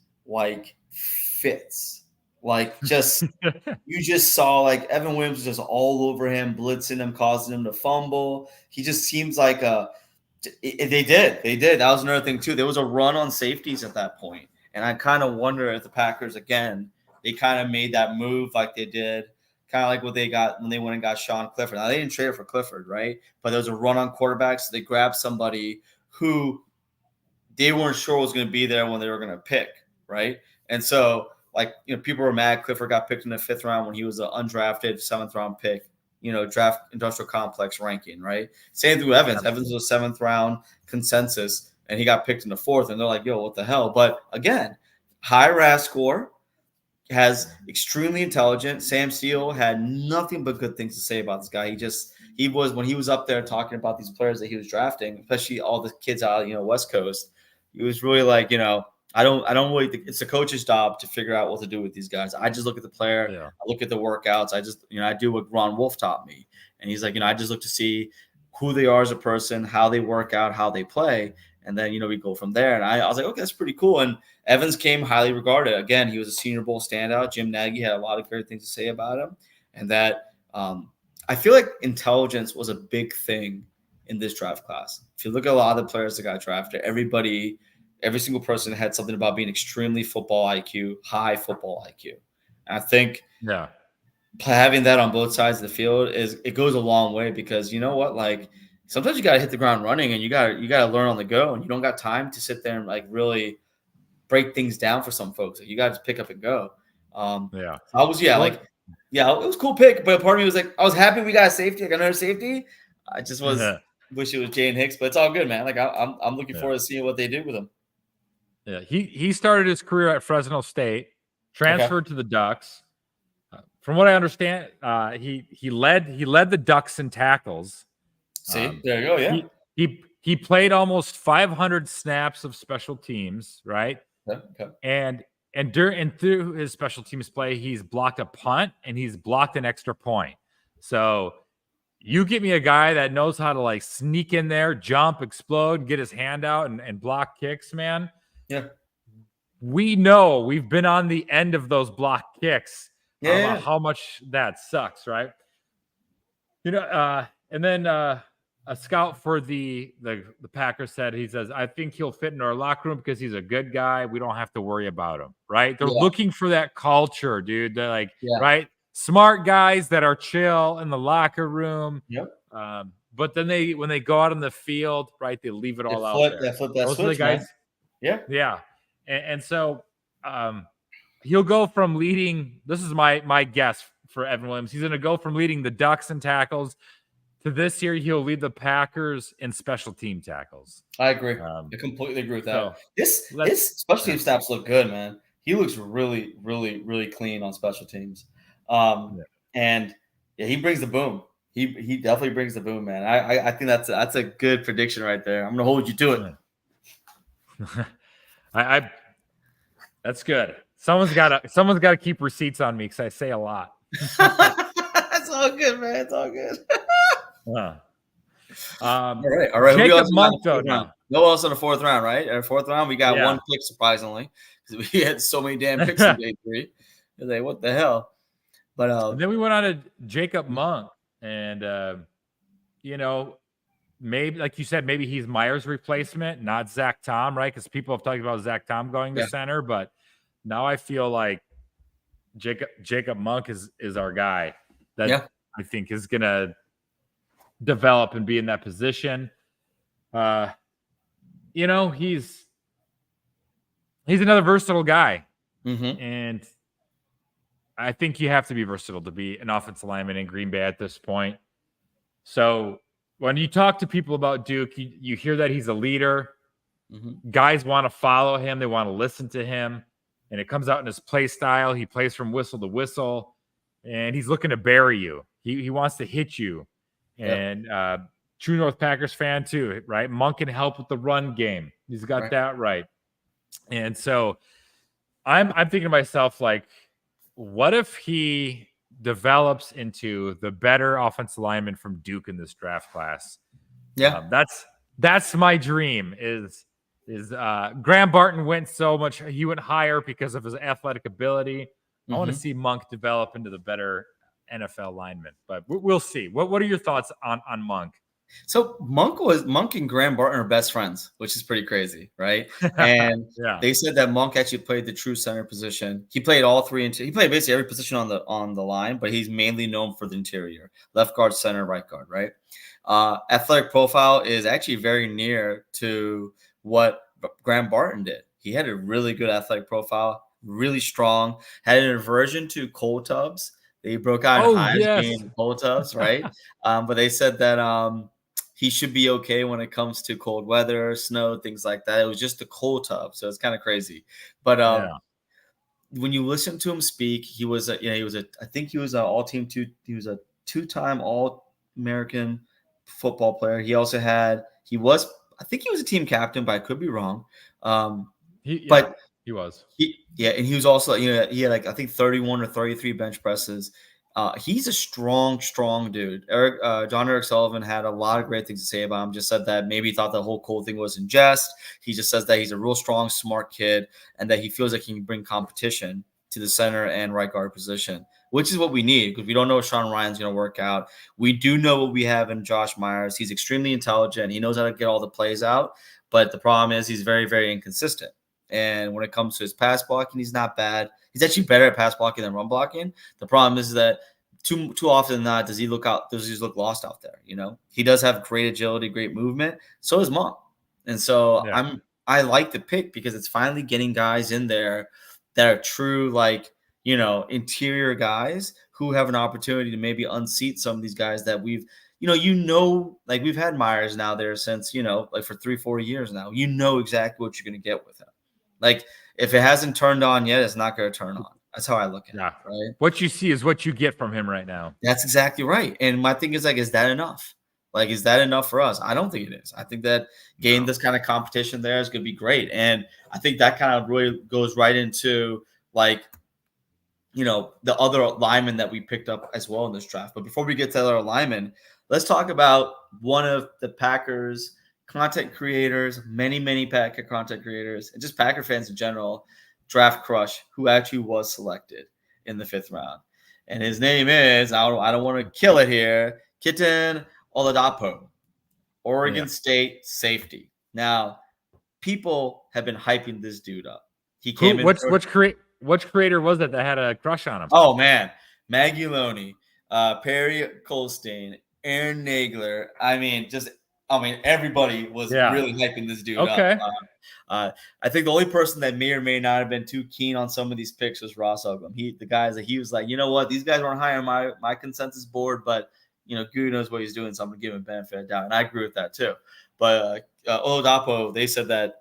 fits. You just saw Evan Williams was just all over him, blitzing him, causing him to fumble. He just seems like they did. That was another thing too. There was a run on safeties at that point. And I kind of wonder if the Packers, again, they kind of made that move like they did. Kind of like what they got when they went and got Sean Clifford. Now, they didn't trade it for Clifford, right? But there was a run on quarterbacks. So they grabbed somebody who they weren't sure was going to be there when they were going to pick, right? And so, people were mad Clifford got picked in the 5th round when he was an undrafted 7th round pick, draft industrial complex ranking, right? Same thing with Evans. Evans was a 7th round consensus, and he got picked in the 4th. And they're like, yo, what the hell? But again, high RAS score. Has extremely intelligent. Sam Steele had nothing but good things to say about this guy. He was when he was up there talking about these players that he was drafting, especially all the kids out, West Coast. He was really I don't really think it's the coach's job to figure out what to do with these guys. I just look at the player. Yeah. I look at the workouts. I just, I do what Ron Wolf taught me. And he's like, I just look to see who they are as a person, how they work out, how they play. And then, we go from there. And I was like, okay, that's pretty cool. And Evans came highly regarded. Again, he was a Senior Bowl standout. Jim Nagy had a lot of great things to say about him. And that I feel like intelligence was a big thing in this draft class. If you look at a lot of the players that got drafted, every single person had something about being extremely football IQ, high football IQ. And I think having that on both sides of the field it goes a long way because you know what? sometimes you got to hit the ground running, and you got to learn on the go, and you don't got time to sit there and like really break things down for some folks. Like, you got to just pick up and go. Yeah. I was it was a cool pick, but part of me was like, I was happy we got a safety, like another safety. I just wish it was Jane Hicks, but it's all good, man. Like I'm looking forward to seeing what they do with him. Yeah, he started his career at Fresno State, transferred to the Ducks. From what I understand, he led the Ducks in tackles. See, there you go. Yeah, he played almost 500 snaps of special teams, right? Okay. And through his special teams play, he's blocked a punt and he's blocked an extra point. So you get me a guy that knows how to like sneak in there, jump, explode, get his hand out and block kicks, man. Yeah. We know we've been on the end of those block kicks. How much that sucks, right? You know, and then a scout for the Packers said, he says, I think he'll fit in our locker room because he's a good guy. We don't have to worry about him, right? They're looking for that culture, dude. They're like, right? Smart guys that are chill in the locker room. Yep. But then when they go out on the field, right, they leave it all out there. Flip that Those switch, are the guys. man. Yeah. Yeah. And so he'll go from leading, this is my guess for Evan Williams. He's going to go from leading the Ducks in tackles to this year, he'll lead the Packers in special team tackles. I agree. I completely agree with that. So his special team stats look good, man. He looks really, really, really clean on special teams. And he brings the boom. He definitely brings the boom, man. I think that's a good prediction right there. I'm gonna hold you to it. That's good. Someone's got to keep receipts on me because I say a lot. That's all good, man. It's all good. All right. Jacob Monk, though. No else in the fourth round, right? Our fourth round, we got one pick, surprisingly, because we had so many damn picks in day 3. Like, what the hell? But then we went on to Jacob Monk, and maybe, like you said, maybe he's Myers' replacement, not Zach Tom, right? Because people have talked about Zach Tom going to center, but now I feel like Jacob Monk is our guy that I think is gonna develop and be in that position. He's another versatile guy, and I think you have to be versatile to be an offensive lineman in Green Bay at this point. So when you talk to people about Duke, you hear that he's a leader. Guys want to follow him. They want to listen to him. And it comes out in his play style. He plays from whistle to whistle. And he's looking to bury you. He wants to hit you. And true North Packers fan too, right? Monk can help with the run game. He's got that right. And so I'm thinking to myself, like, what if he develops into the better offensive lineman from Duke in this draft class? That's my dream. Is Graham Barton went so much? He went higher because of his athletic ability. I want to see Monk develop into the better NFL lineman, but we'll see. What are your thoughts on Monk? So Monk and Graham Barton are best friends, which is pretty crazy, right? And they said that Monk actually played the true center position. He played all three. He played basically every position on the line, but he's mainly known for the interior: left guard, center, right guard, right? Athletic profile is actually very near to what Graham Barton did. He had a really good athletic profile, really strong, had an aversion to cold tubs. They broke out in hives being cold tubs, right? But they said that he should be okay when it comes to cold weather, snow, things like that. It was just the cold tub, so it's kind of crazy. But when you listen to him speak, he was I think he was an all-team he was a 2-time All-American football player. He also I think he was a team captain, but I could be wrong. He was. And he was also, he had like, I think 31 or 33 bench presses. He's a strong dude. John Eric Sullivan had a lot of great things to say about him. Just said that maybe he thought the whole cold thing was in jest. He just says that he's a real strong, smart kid, and that he feels like he can bring competition to the center and right guard position, which is what we need, because we don't know if Sean Ryan's going to work out. We do know what we have in Josh Myers. He's extremely intelligent. He knows how to get all the plays out, but the problem is he's very, very inconsistent. And when it comes to his pass blocking, he's not bad. He's actually better at pass blocking than run blocking. The problem is that too often than not, does he look lost out there? He does have great agility, great movement. So does Monk. And so I like the pick because it's finally getting guys in there that are true, like, interior guys who have an opportunity to maybe unseat some of these guys that we've had Myers now there since, like for 3-4 years now. Exactly what you're going to get with him. Like, if it hasn't turned on yet, it's not going to turn on. That's how I look at it. Right? What you see is what you get from him right now. That's exactly right. And my thing is, like, is that enough? Like, is that enough for us? I don't think it is. I think that getting this kind of competition there is going to be great. And I think that kind of really goes right into, like, the other linemen that we picked up as well in this draft. But before we get to the other linemen, let's talk about one of the Packers content creators, many Packer content creators, and just Packer fans in general, draft crush, who actually was selected in the 5th round. And his name is, I don't want to kill it here, Kitten Oladapo, Oregon State safety. Now, people have been hyping this dude up. He came in. Which creator was it that had a crush on him? Oh, man. Maggie Loney, Perry Colstein, Aaron Nagler. Everybody was really hyping this dude up. I think the only person that may or may not have been too keen on some of these picks was Ross Uglum. The guys that he was like, you know what? These guys weren't high on my consensus board, but, Guru knows what he's doing, so I'm going to give him benefit of doubt. And I agree with that, too. But Oladapo, they said that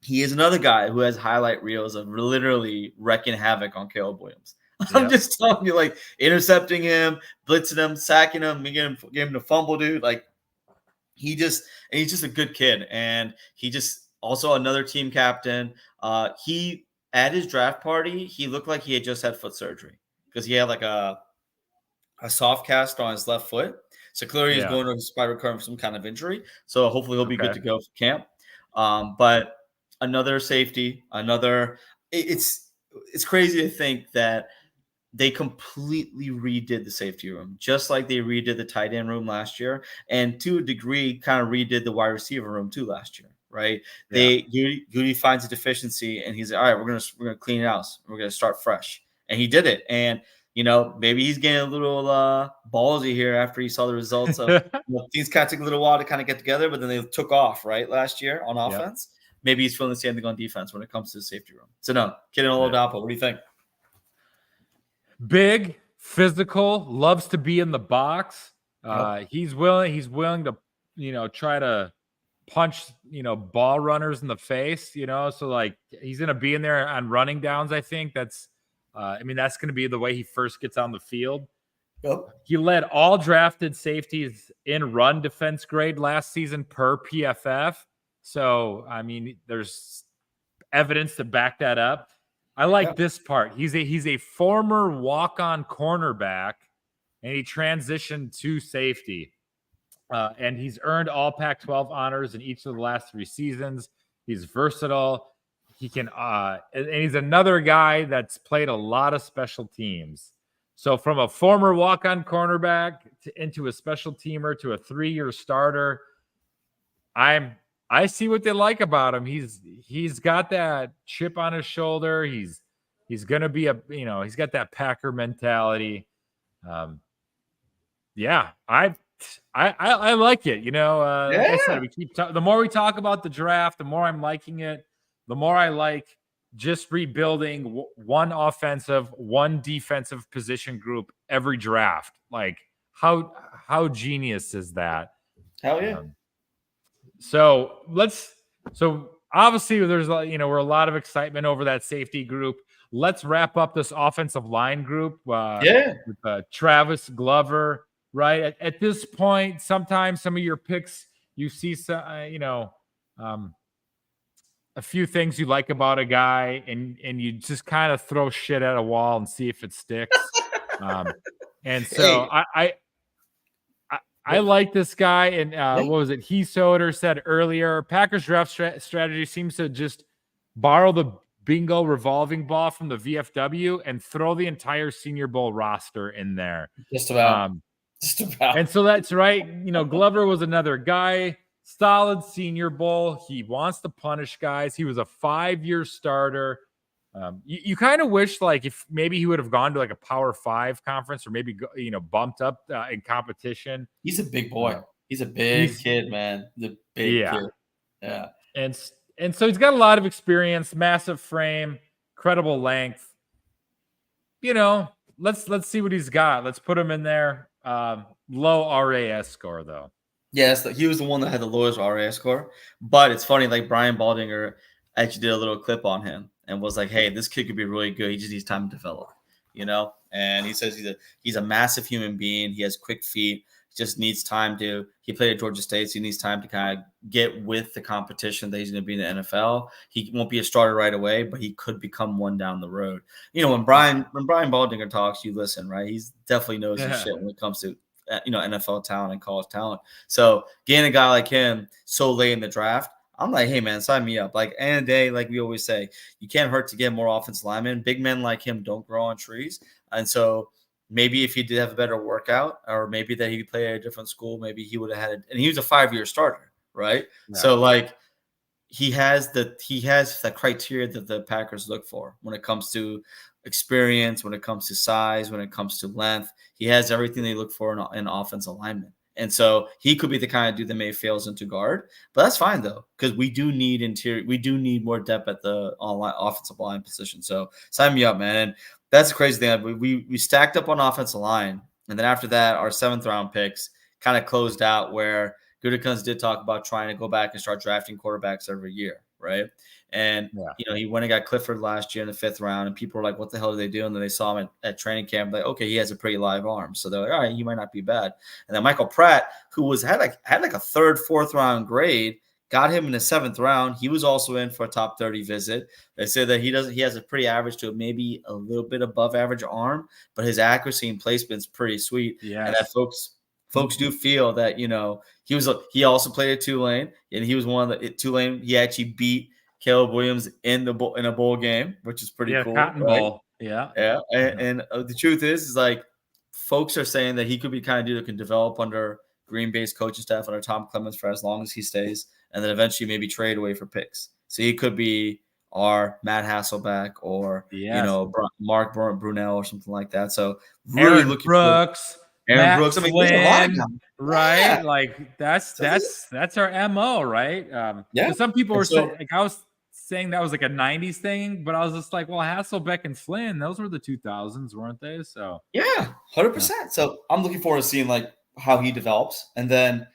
he is another guy who has highlight reels of literally wrecking havoc on Caleb Williams. I'm just telling you, like, intercepting him, blitzing him, sacking him, getting him to fumble, dude. Like, he's just a good kid. And he just also another team captain. He, at his draft party, he looked like he had just had foot surgery because he had like a soft cast on his left foot. So clearly he's going to recovering from some kind of injury. So hopefully he'll be good to go for camp. But another safety, it's crazy to think that they completely redid the safety room, just like they redid the tight end room last year, and to a degree kind of redid the wide receiver room too last year, right? Goody finds a deficiency and he's like, all right, we're gonna clean it out. We're gonna start fresh. And he did it. And maybe he's getting a little ballsy here after he saw the results of these kind of took a little while to kind of get together, but then they took off right last year on offense. Maybe he's feeling the same thing on defense when it comes to the safety room. So no, Kitten Oladapo, what do you think? Big, physical, loves to be in the box. He's willing to, try to punch, ball runners in the face, so like he's going to be in there on running downs. I think that's going to be the way he first gets on the field. He led all drafted safeties in run defense grade last season per PFF. So, there's evidence to back that up. I like this part. He's a former walk-on cornerback, and he transitioned to safety. And he's earned all Pac-12 honors in each of the last 3 seasons. He's versatile. He can, and he's another guy that's played a lot of special teams. So from a former walk-on cornerback into a special teamer to a 3-year starter, I see what they like about him. He's got that chip on his shoulder. He's gonna be he's got that Packer mentality. I like it. Like I said, the more we talk about the draft, the more I'm liking it. The more I like just rebuilding one offensive, one defensive position group every draft. Like how genius is that? Hell yeah. So obviously there's we're a lot of excitement over that safety group. Let's wrap up this offensive line group. With Travis Glover, right? At this point, sometimes some of your picks, you see some, a few things you like about a guy, and you just kind of throw shit at a wall and see if it sticks. And so I like this guy, and what was it? Soder said earlier, Packers draft strategy seems to just borrow the bingo revolving ball from the VFW and throw the entire Senior Bowl roster in there. Just about. And so that's right. Glover was another guy, solid Senior Bowl. He wants to punish guys. He was a 5-year starter. You kind of wish like if maybe he would have gone to like a Power 5 conference or maybe bumped up in competition. He's a big boy. He's a big kid, man. He's a big kid. Yeah. And so he's got a lot of experience, massive frame, credible length. Let's see what he's got. Let's put him in there. Low RAS score though. Yes, he was the one that had the lowest RAS score. But it's funny, like Brian Baldinger actually did a little clip on him and was like, "Hey, this kid could be really good. He just needs time to develop." And he says he's a massive human being. He has quick feet. Just needs time to. He played at Georgia State, so he needs time to kind of get with the competition that he's going to be in the NFL. He won't be a starter right away, but he could become one down the road. When Brian Baldinger talks, you listen, right? He definitely knows his shit when it comes to NFL talent and college talent. So getting a guy like him so late in the draft, I'm like, hey man, sign me up. Like end of the day, like we always say, you can't hurt to get more offensive linemen. Big men like him don't grow on trees, and so. Maybe if he did have a better workout, or maybe that he could play at a different school, maybe he would have had it. And he was a 5-year starter, right? Yeah. So like he has the criteria that the Packers look for when it comes to experience, when it comes to size, when it comes to length. He has everything they look for in offensive alignment. And so he could be the kind of dude that may fails into guard, but that's fine though, because we do need more depth at the offensive line position. So sign me up, man. And that's the crazy thing. We stacked up on offensive line, and then after that, our 7th round picks kind of closed out where Gutekunst did talk about trying to go back and start drafting quarterbacks every year, right? And he went and got Clifford last year in the 5th round, and people were like, "What the hell are they doing?" And then they saw him at training camp, like, "Okay, he has a pretty live arm." So they're like, "All right, he might not be bad." And then Michael Pratt, who had like a 3rd, 4th round grade, got him in the 7th round. He was also in for a top 30 visit. They say that he has a pretty average to maybe a little bit above average arm, but his accuracy and placement's pretty sweet. Yeah, and that folks do feel that he also played at Tulane, and he was one of the Tulane. He actually beat Caleb Williams in a bowl game, which is pretty cool. Cotton Bowl. Yeah. And the truth is like folks are saying that he could be kind of dude that can develop under Green Bay's coaching staff under Tom Clements for as long as he stays, and then eventually maybe trade away for picks. So he could be our Matt Hasselbeck or Mark Brunell or something like that. So really Aaron looking Brooks. for Aaron Brooks. I mean, there's a lot of them. Right? Yeah. Like that's our MO, right? Some people were saying, like I was saying that was like a 90s thing, but I was just like, well, Hasselbeck and Flynn, those were the 2000s, weren't they? So 100%. So I'm looking forward to seeing like how he develops, and then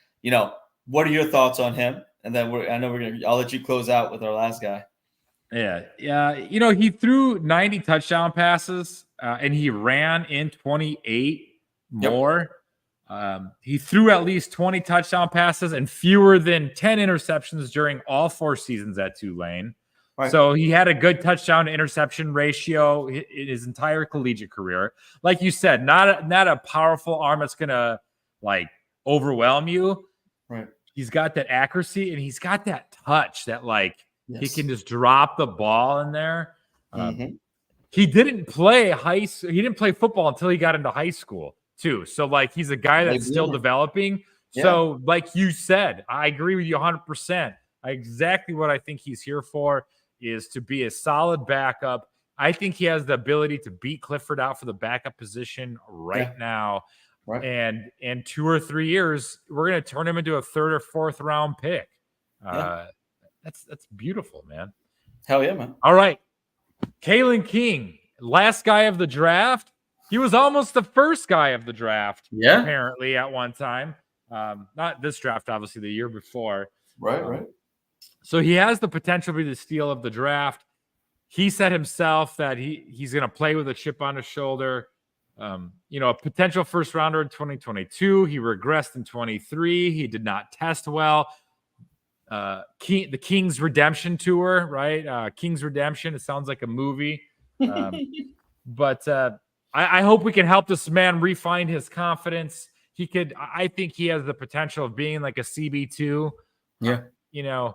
what are your thoughts on him? And then I'll let you close out with our last guy. Yeah. He threw 90 touchdown passes, and he ran in 28 more. He threw at least 20 touchdown passes and fewer than 10 interceptions during all 4 seasons at Tulane. Right. So he had a good touchdown to interception ratio in his entire collegiate career. Like you said, not a powerful arm that's gonna like overwhelm you. Right. He's got that accuracy and he's got that touch that like he can just drop the ball in there. He didn't play football until he got into high school too. So like he's a guy that's still developing. Yeah. So like you said, I agree with you 100%. Exactly what I think he's here for is to be a solid backup. I think he has the ability to beat Clifford out for the backup position right now. Right. And in 2 or 3 years, we're going to turn him into a 3rd or 4th round pick. That's beautiful, man. Hell yeah, man. All right. Kalen King, last guy of the draft. He was almost the first guy of the draft, apparently, at one time. Not this draft, obviously, the year before. Right. So he has the potential to be the steal of the draft. He said himself that he's going to play with a chip on his shoulder. A potential first rounder in 2022. He regressed in 23. He did not test well. The King's Redemption Tour, right? King's Redemption. It sounds like a movie. But I hope we can help this man refine his confidence. I think he has the potential of being like a CB2. Yeah.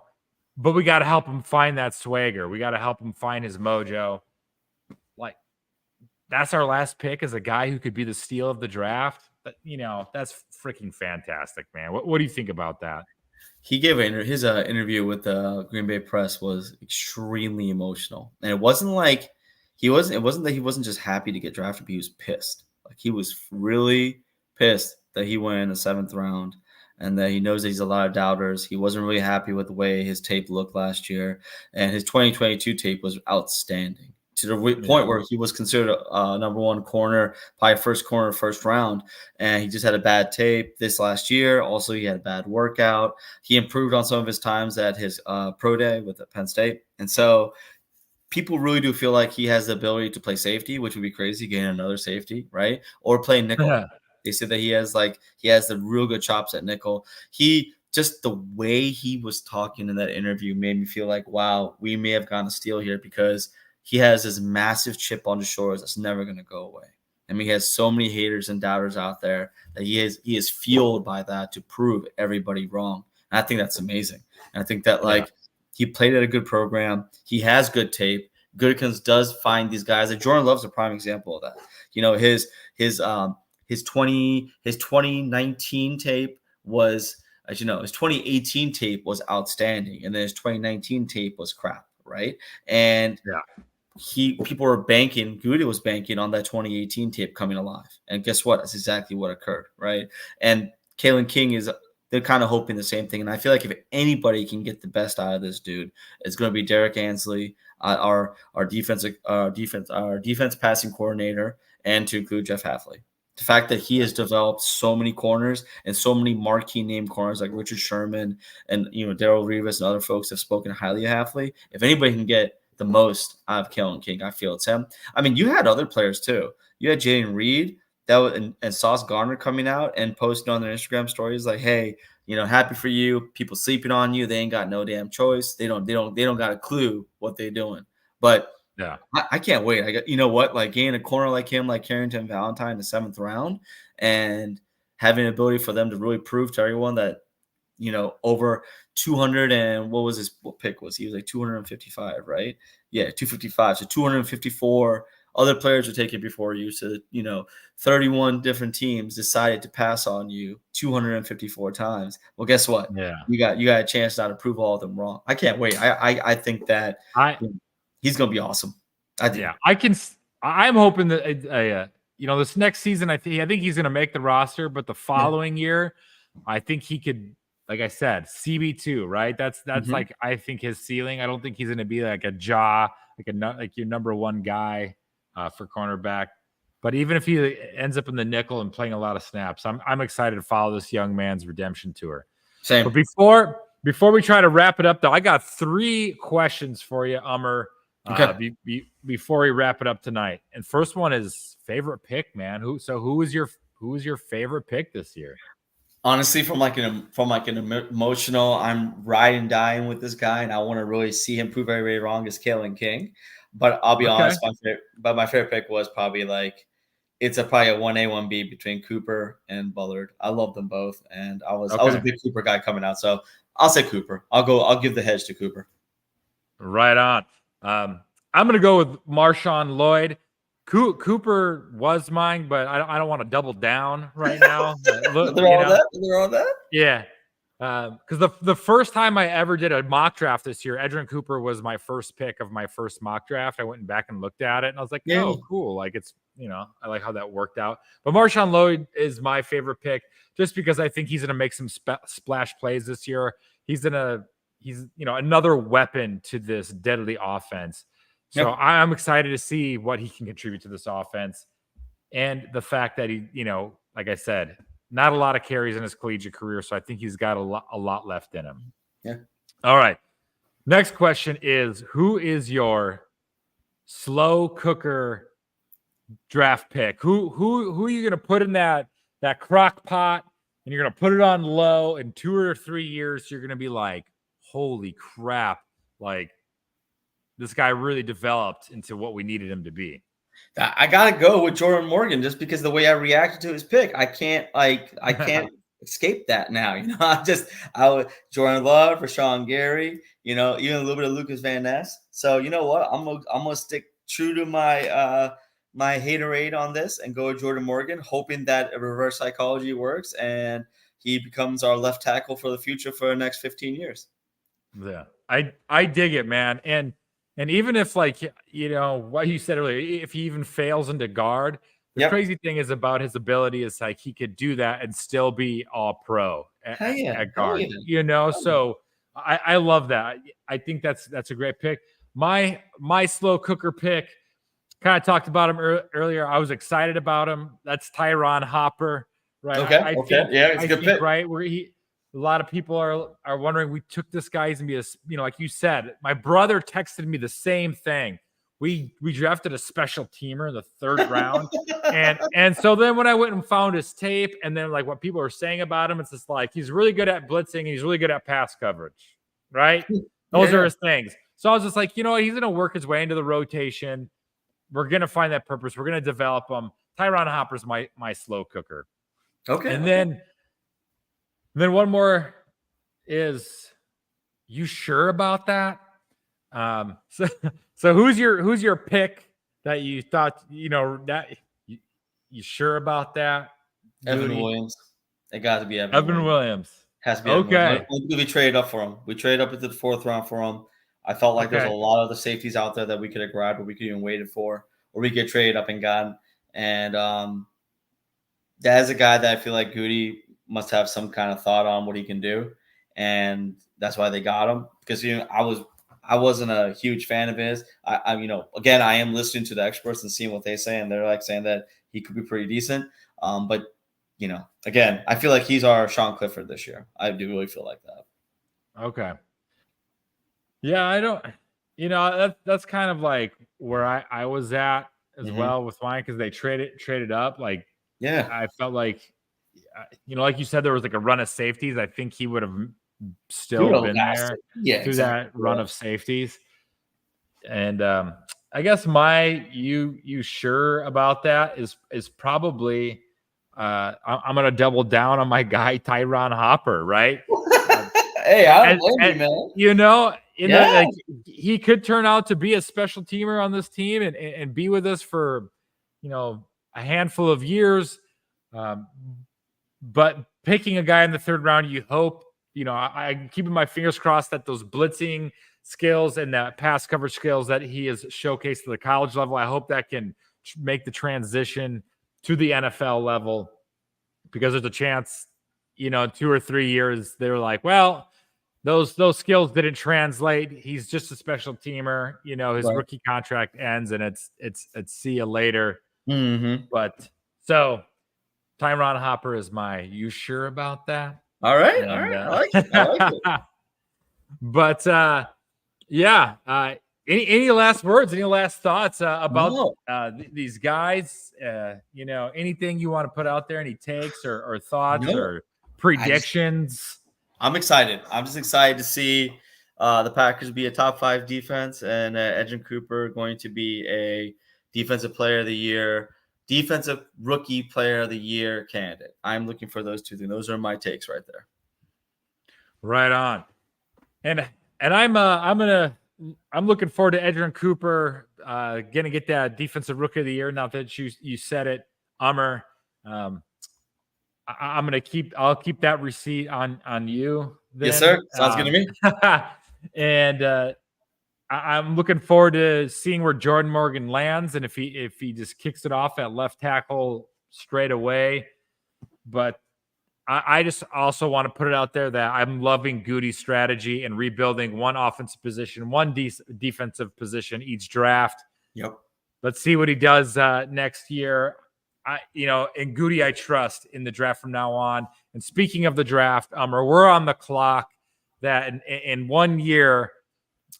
But we got to help him find that swagger. We got to help him find his mojo. Like, that's our last pick as a guy who could be the steal of the draft. But, that's freaking fantastic, man. What do you think about that? He gave his interview with the Green Bay Press was extremely emotional. And it wasn't like He wasn't. It wasn't that he wasn't just happy to get drafted, but he was pissed. Like he was really pissed that he went in the 7th round, and that he knows that he's a lot of doubters. He wasn't really happy with the way his tape looked last year, and his 2022 tape was outstanding to the point where he was considered a number 1 corner, probably first corner, first round, and he just had a bad tape this last year. Also, he had a bad workout. He improved on some of his times at his pro day with Penn State, and so people really do feel like he has the ability to play safety, which would be crazy, getting another safety, right? Or play nickel. They said that he has the real good chops at nickel. He just the way he was talking in that interview made me feel like, wow, we may have gotten a steal here because he has this massive chip on his shoulders that's never going to go away. I mean, he has so many haters and doubters out there that he is fueled by that to prove everybody wrong. And I think that's amazing. And I think that he played at a good program. He has good tape. Goodkins does find these guys. Like Jordan Love's a prime example of that. You know, his 2019 tape was, as you know, his 2018 tape was outstanding, and then his 2019 tape was crap, right? And people were banking. Goody was banking on that 2018 tape coming alive, and guess what? That's exactly what occurred, right? And Kalen King they're kind of hoping the same thing. And I feel like if anybody can get the best out of this dude, it's going to be Derek Ansley, our defense passing coordinator, and to include Jeff Hafley. The fact that he has developed so many corners and so many marquee name corners like Richard Sherman and Darrell Rivas and other folks have spoken highly of Hafley. If anybody can get the most out of Kalen King, I feel it's him. I mean, you had other players too. You had Jaden Reed. That was, and Sauce Gardner coming out and posting on their Instagram stories like, "Hey, happy for you. People sleeping on you. They ain't got no damn choice. They don't got a clue what they're doing." But I can't wait. I got like getting a corner like him, like Carrington Valentine in the 7th round, and having the ability for them to really prove to everyone that over 200 and what pick was he? Was like 255, right? Yeah, 255. So 254. Other players are taken before you. So, 31 different teams decided to pass on you 254 times. Well, guess what? Yeah. You got a chance now to prove all of them wrong. I can't wait. I think that he's going to be awesome. I'm hoping that, this next season, I think he's going to make the roster, but the following year, I think he could, like I said, CB2, right? That's like, I think his ceiling. I don't think he's going to be like a jaw, like your number 1 guy for cornerback. But even if he ends up in the nickel and playing a lot of snaps, I'm excited to follow this young man's redemption tour. Same. But before we try to wrap it up, though, I got 3 questions for you, Amar. Okay. Before we wrap it up tonight, and first one is favorite pick, man. Who was your favorite pick this year? Honestly, from an emotional, I'm riding and dying with this guy, and I want to really see him prove everybody wrong. Is Kalen King, but I'll be honest, my favorite pick was probably probably a 1A 1B between Cooper and Bullard. I love them both, and I was a big Cooper guy coming out, so I'll say Cooper. I'll give the hedge to Cooper. Right on. I'm gonna go with Marshawn Lloyd. Cooper was mine, but I don't want to double down right now. Look, they're all that. Yeah, because the first time I ever did a mock draft this year, Edgerrin Cooper was my first pick of my first mock draft. I went back and looked at it, and I was like, "Oh, cool! Like it's I like how that worked out." But Marshawn Lloyd is my favorite pick, just because I think he's going to make some splash plays this year. He's another weapon to this deadly offense. So I'm excited to see what he can contribute to this offense, and the fact that he, like I said, not a lot of carries in his collegiate career. So I think he's got a lot left in him. Yeah. All right. Next question is, who is your slow cooker draft pick? Who are you going to put in that crock pot, and you're going to put it on low, in 2 or 3 years, you're going to be like, holy crap. Like, this guy really developed into what we needed him to be. I got to go with Jordan Morgan just because the way I reacted to his pick. I can't escape that now. Jordan Love, Rashawn Gary, even a little bit of Lucas Van Ness. So you know what? I'm gonna stick true to my my haterade on this and go with Jordan Morgan, hoping that a reverse psychology works and he becomes our left tackle for the future for the next 15 years. Yeah, I dig it, man. And And even if, like, what you said earlier, if he even fails into guard, the crazy thing is about his ability is like he could do that and still be all pro at guard, So I love that. I think that's a great pick. My slow cooker pick, kind of talked about him earlier. I was excited about him. That's Tyron Hopper, right? Okay. Yeah, it's a good pick. Right, where a lot of people are wondering, we took this guy, he's gonna be like you said. My brother texted me the same thing. We drafted a special teamer in the 3rd round. and so then when I went and found his tape, and then like what people are saying about him, it's just like he's really good at blitzing, he's really good at pass coverage, right? Those are his things. So I was just like, he's gonna work his way into the rotation. We're gonna find that purpose. We're gonna develop him. Tyron Hopper's my slow cooker. Okay. And then one more is, you sure about that? So who's your pick that you thought, that you sure about that? Evan Williams. It got to be Evan Williams. Has to be okay. We traded up for him. We traded up into the 4th round for him. I felt like there's a lot of the safeties out there that we could have grabbed, or we could even waited for, or we could trade up and gotten. And that is a guy that I feel like Goody must have some kind of thought on what he can do, and that's why they got him. Because I wasn't a huge fan of his. Again, I am listening to the experts and seeing what they say, and they're like saying that he could be pretty decent. But again, I feel like he's our Sean Clifford this year. I do really feel like that. Okay. Yeah, I don't. That's kind of like where I was at as well with mine, because they traded up. Like, I felt like, like you said, there was like a run of safeties. I think he would have still been there through that run of safeties. And I guess you sure about that is probably I'm gonna double down on my guy Tyron Hopper, right? Hey, I don't blame you, man. Like, he could turn out to be a special teamer on this team and be with us for a handful of years. But picking a guy in the 3rd round, you hope, I'm keeping my fingers crossed that those blitzing skills and that pass coverage skills that he has showcased to the college level, I hope that can make the transition to the NFL level, because there's a chance, 2 or 3 years, they were like, well, those skills didn't translate. He's just a special teamer. His rookie contract ends, and it's see you later. But so Tyron Hopper is you sure about that? All right. I like it. But any last words, any last thoughts about these guys? Anything you want to put out there? Any takes or thoughts or predictions? I'm excited. I'm just excited to see the Packers be a top 5 defense, and Edgerrin Cooper going to be a defensive player of the year, defensive rookie player of the year candidate. I'm looking for those 2 things. Those are my takes right there. Right on. And I'm looking forward to Edgerrin Cooper gonna get that defensive rookie of the year. Now that you said it, Amar. I'll keep that receipt on you then. Yes, sir. Sounds good to me. And I'm looking forward to seeing where Jordan Morgan lands, and if he just kicks it off at left tackle straight away. But I just also want to put it out there that I'm loving Goody's strategy and rebuilding one offensive position, one defensive position each draft. Yep. Let's see what he does next year. In Goody, I trust in the draft from now on. And speaking of the draft, we're on the clock. That in 1 year,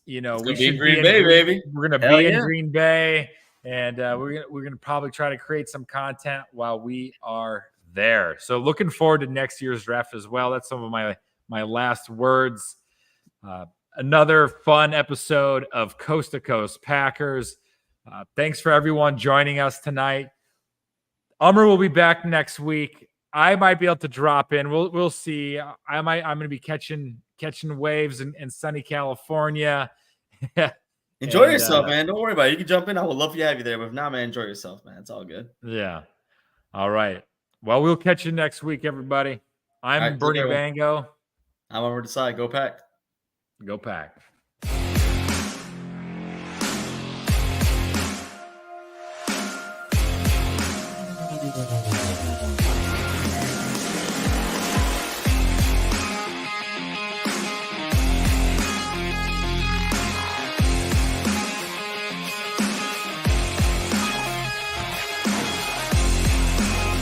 we should be in Green Bay, baby. We're going to be in Green Bay, and we're going to probably try to create some content while we are there. So looking forward to next year's draft as well. That's some of my last words. Another fun episode of Coast to Coast Packers. Thanks for everyone joining us tonight. Amar will be back next week. I might be able to drop in. We'll see. I'm going to be catching waves in sunny California. Enjoy yourself, man. Don't worry about it. You can jump in. I would love to have you there. But if not, man, enjoy yourself, man. It's all good. Yeah. All right. Well, we'll catch you next week, everybody. I'm Bernie Bango. I'm over to side. Go Pack. Go Pack.